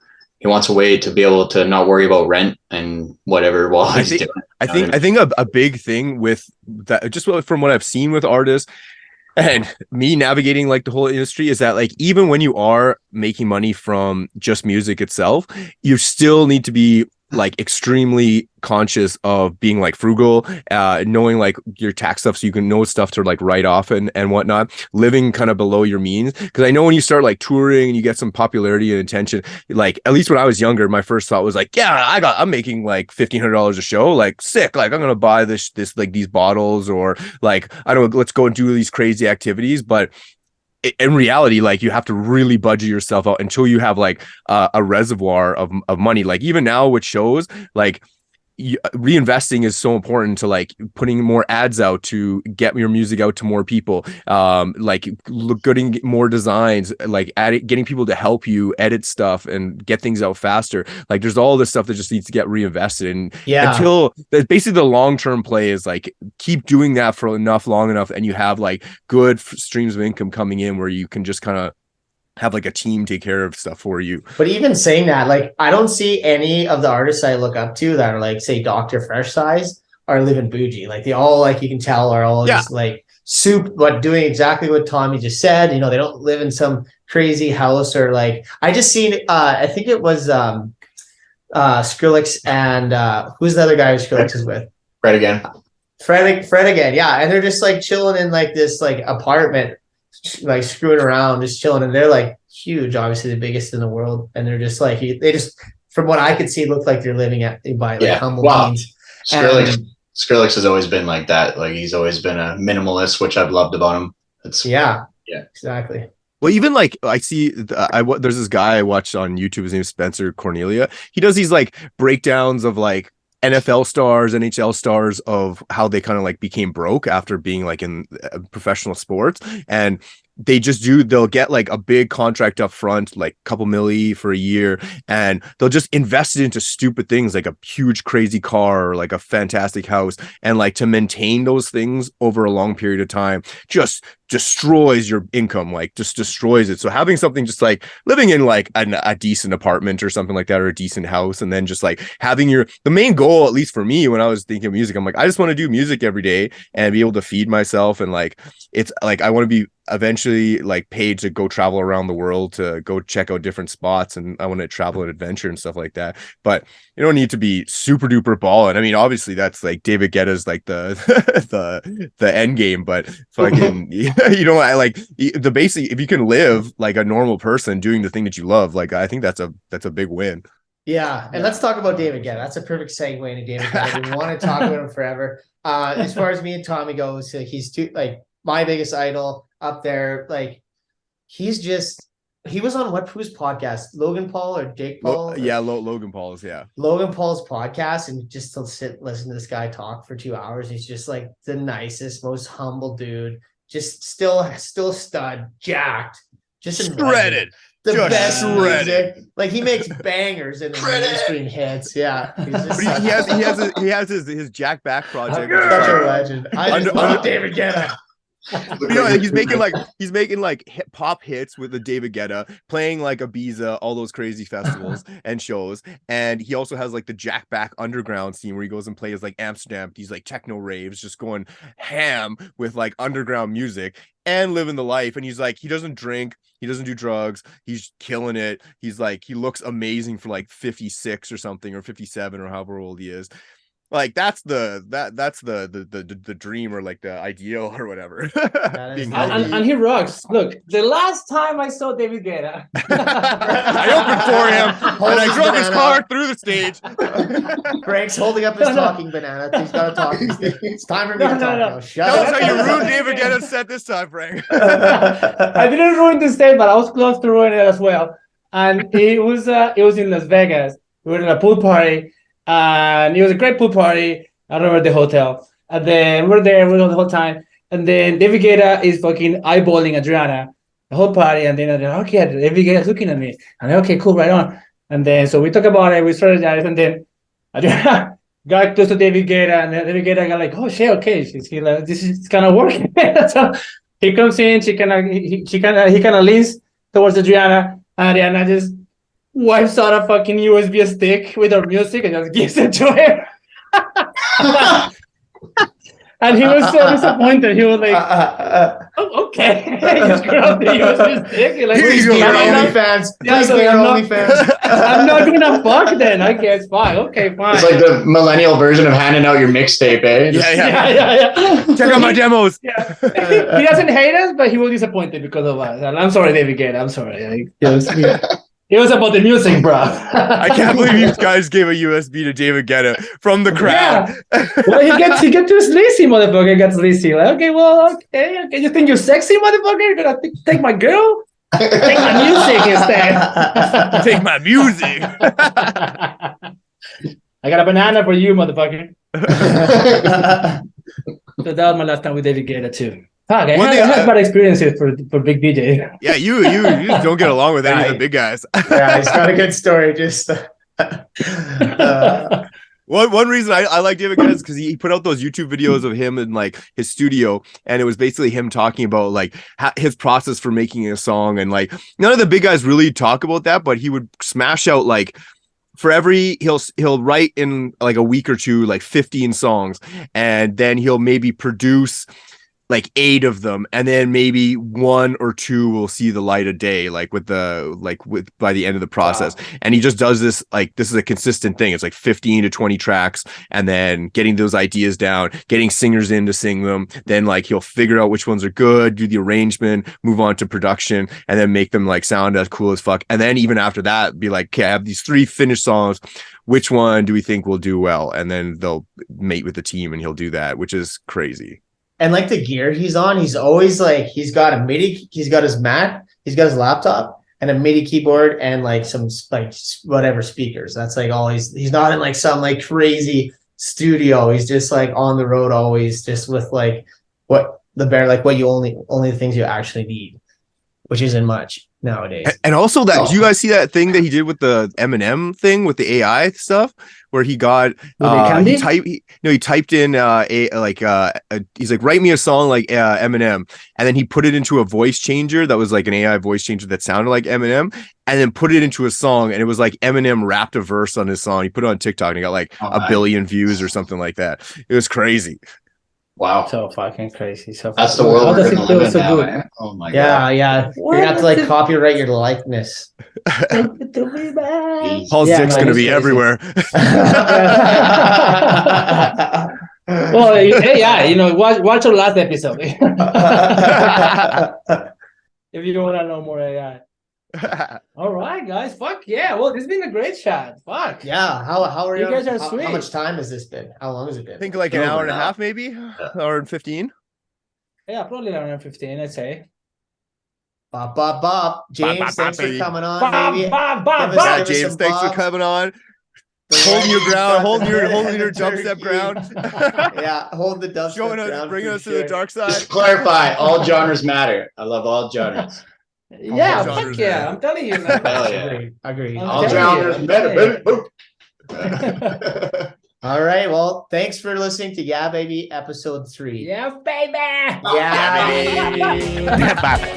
be able to not worry about rent and whatever while he's doing it. I think a big thing with that, just from what I've seen with artists and me navigating like the whole industry, is that like, even when you are making money from just music itself, you still need to be like extremely conscious of being like frugal, knowing like your tax stuff, so you can know stuff to like write off and whatnot, living kind of below your means. Because I know when you start like touring and you get some popularity and attention, like at least when I was younger, my first thought was like, I'm making like $1,500 a show, like sick, like I'm gonna buy this like these bottles, or like, I don't know, let's go and do these crazy activities. But in reality, like, you have to really budget yourself out until you have like a reservoir of money. Like, even now with shows, like, reinvesting is so important to like putting more ads out to get your music out to more people, like getting more designs, like getting people to help you edit stuff and get things out faster. Like, there's all this stuff that just needs to get reinvested in until basically the long-term play is like, keep doing that for long enough, and you have like good streams of income coming in where you can just kind of have like a team take care of stuff for you. But even saying that, like, I don't see any of the artists I look up to that are like, say, Dr. Fresh size are living bougie. Like, they all, like, you can tell, are all just like soup, but doing exactly what Tommy just said. They don't live in some crazy house, or like, I just seen I think it was Skrillex and who's the other guy who Skrillex is with? Fred again. Yeah. And they're just like chilling in like this like apartment, like screwing around, just chilling, and they're like huge, obviously the biggest in the world, and they're just like, they just, from what I could see, look like they're living by like humble means. Skrillex has always been like that. Like, he's always been a minimalist, which I've loved about him. Exactly. Well, even like, I see, there's this guy I watched on YouTube. His name is Spencer Cornelia. He does these like breakdowns of like NFL stars, NHL stars, of how they kind of like became broke after being like in professional sports. And they'll get like a big contract up front, like a couple milli for a year, and they'll just invest it into stupid things like a huge crazy car or like a fantastic house. And like, to maintain those things over a long period of time just destroys your income, like just destroys it. So having something just like living in like a decent apartment or something like that, or a decent house, and then just like having the main goal, at least for me, when I was thinking of music, I'm like, I just want to do music every day and be able to feed myself. And like, it's like, I want to be eventually like paid to go travel around the world, to go check out different spots, and I want to travel and adventure and stuff like that. But you don't need to be super duper ballin'. I mean, obviously that's like David Guetta's like the end game, but fucking I like the basic, if you can live like a normal person doing the thing that you love, like, I think that's a big win. Yeah, and let's talk about David Guetta. That's a perfect segue into David Guetta. We want to talk about him forever. As far as me and Tommy goes, he's like my biggest idol up there. Like, he was on whose podcast? Logan Paul or Jake Paul? Logan Paul's, Logan Paul's podcast, and just to listen to this guy talk for 2 hours. He's just like the nicest, most humble dude. Just still stud, jacked, Just shredded. The Just best shredded. music. Like he makes bangers and the mainstream hits. Yeah. He's just But he has his Jack Back project. Which is such a like, legend. I just love David Guetta. you know, he's making like pop hits with the David Guetta, playing like Ibiza, all those crazy festivals and shows. And he also has like the Jack Back underground scene where he goes and plays like Amsterdam, these like techno raves, just going ham with like underground music and living the life. And he's like, he doesn't drink, he doesn't do drugs, he's killing it. He's like, he looks amazing for like 56 or something, or 57 or however old he is. Like that's the dream, or like the ideal or whatever. And he rocks. Look, the last time I saw David Guetta, I opened for him and I drove his car through the stage. Frank's holding up his talking banana. He's got a talking stick. It's time for me to talk now. Shut Tell us up. how you ruined David Guetta's set this time, Frank. I didn't ruin the state, but I was close to ruining it as well. And it was in Las Vegas. We were in a pool party. And it was a great pool party. I remember the hotel. And then we're there the whole time. And then David Guetta is fucking eyeballing Adriana the whole party. And then okay, David Guetta's looking at me. And I'm okay, cool, right on. And then so we talk about it. We started that. And then Adriana got close to David Guetta. And then David Guetta got like, oh shit, okay. He like, this is kind of working. So he comes in. He kind of leans towards Adriana. And Adriana just wipes out a fucking USB stick with our music and just gives it to him. And he was so disappointed. He was like, oh, okay. He just grabbed the USB stick. Like, Please be your OnlyFans. Please be your OnlyFans. I'm not gonna fuck then. I guess fine. Okay, fine. It's like the millennial version of handing out your mixtape, eh? Yeah. Check out my demos. Yeah. He doesn't hate us, but he was disappointed because of us. And I'm sorry, David Guetta. I'm sorry. It was about the music, bro. I can't believe you guys gave a USB to David Guetta from the crowd. Yeah. Well, he gets too sleazy, motherfucker. Gets sleazy. Like, okay. You think you're sexy, motherfucker? You're gonna take my girl? Take my music instead. Take my music. I got a banana for you, motherfucker. So that was my last time with David Guetta too. I had bad experiences for big DJ. Yeah, you just don't get along with any of the big guys. Yeah, he's got a good story. Just one reason I like David Guetta is because he put out those YouTube videos of him in like his studio, and it was basically him talking about like his process for making a song, and like none of the big guys really talk about that, but he would smash out like. For every he'll write in like a week or two like 15 songs, and then he'll maybe produce like 8 of them, and then maybe 1 or 2 will see the light of day, like by the end of the process. Wow. And he just does this, like, this is a consistent thing. It's like 15 to 20 tracks, and then getting those ideas down, getting singers in to sing them. Then like he'll figure out which ones are good, do the arrangement, move on to production, and then make them like sound as cool as fuck. And then even after that, be like, okay, I have these 3 finished songs. Which one do we think will do well? And then they'll mate with the team, and he'll do that, which is crazy. And like the gear he's on, he's always like, he's got a MIDI, he's got his Mac, he's got his laptop and a MIDI keyboard and like some like whatever speakers. That's like all he's not in like some like crazy studio. He's just like on the road always, just with like what you only things you actually need, which isn't much nowadays. And also that, do you guys see that thing that he did with the Eminem thing with the AI stuff, where he got he typed in he's like, write me a song like Eminem, and then he put it into a voice changer that was like an AI voice changer that sounded like Eminem, and then put it into a song, and it was like Eminem rapped a verse on his song. He put it on TikTok and he got like a billion views or something like that. It was crazy. Wow. So fucking crazy. That's the world we're gonna live in now, man. Oh my god. Yeah. You're gonna have to like copyright your likeness. Paul's dick's gonna be everywhere. Well, watch our last episode. If you want to know more AI. All right, guys. Fuck yeah. Well, this has been a great chat. Fuck. Yeah. How are you? Guys are sweet. How much time has this been? How long has it been? I think like an hour and a half, maybe, or 15. Yeah, probably around 15, I'd say. Bop. James, thanks for coming on. James, thanks for coming on. Holding your ground, holding your dubstep ground. Yeah, holding the dubstep ground. Bringing us to the dark side. Just clarify, all genres matter. I love all genres. Yeah, All fuck genres, yeah. man. I'm telling you, man. Hell yeah. Agreed. I'm All telling you, genres I'm met. telling you. All right. Well, thanks for listening to Yeah Baby episode 3. Yeah, baby. Yeah, baby. Bye.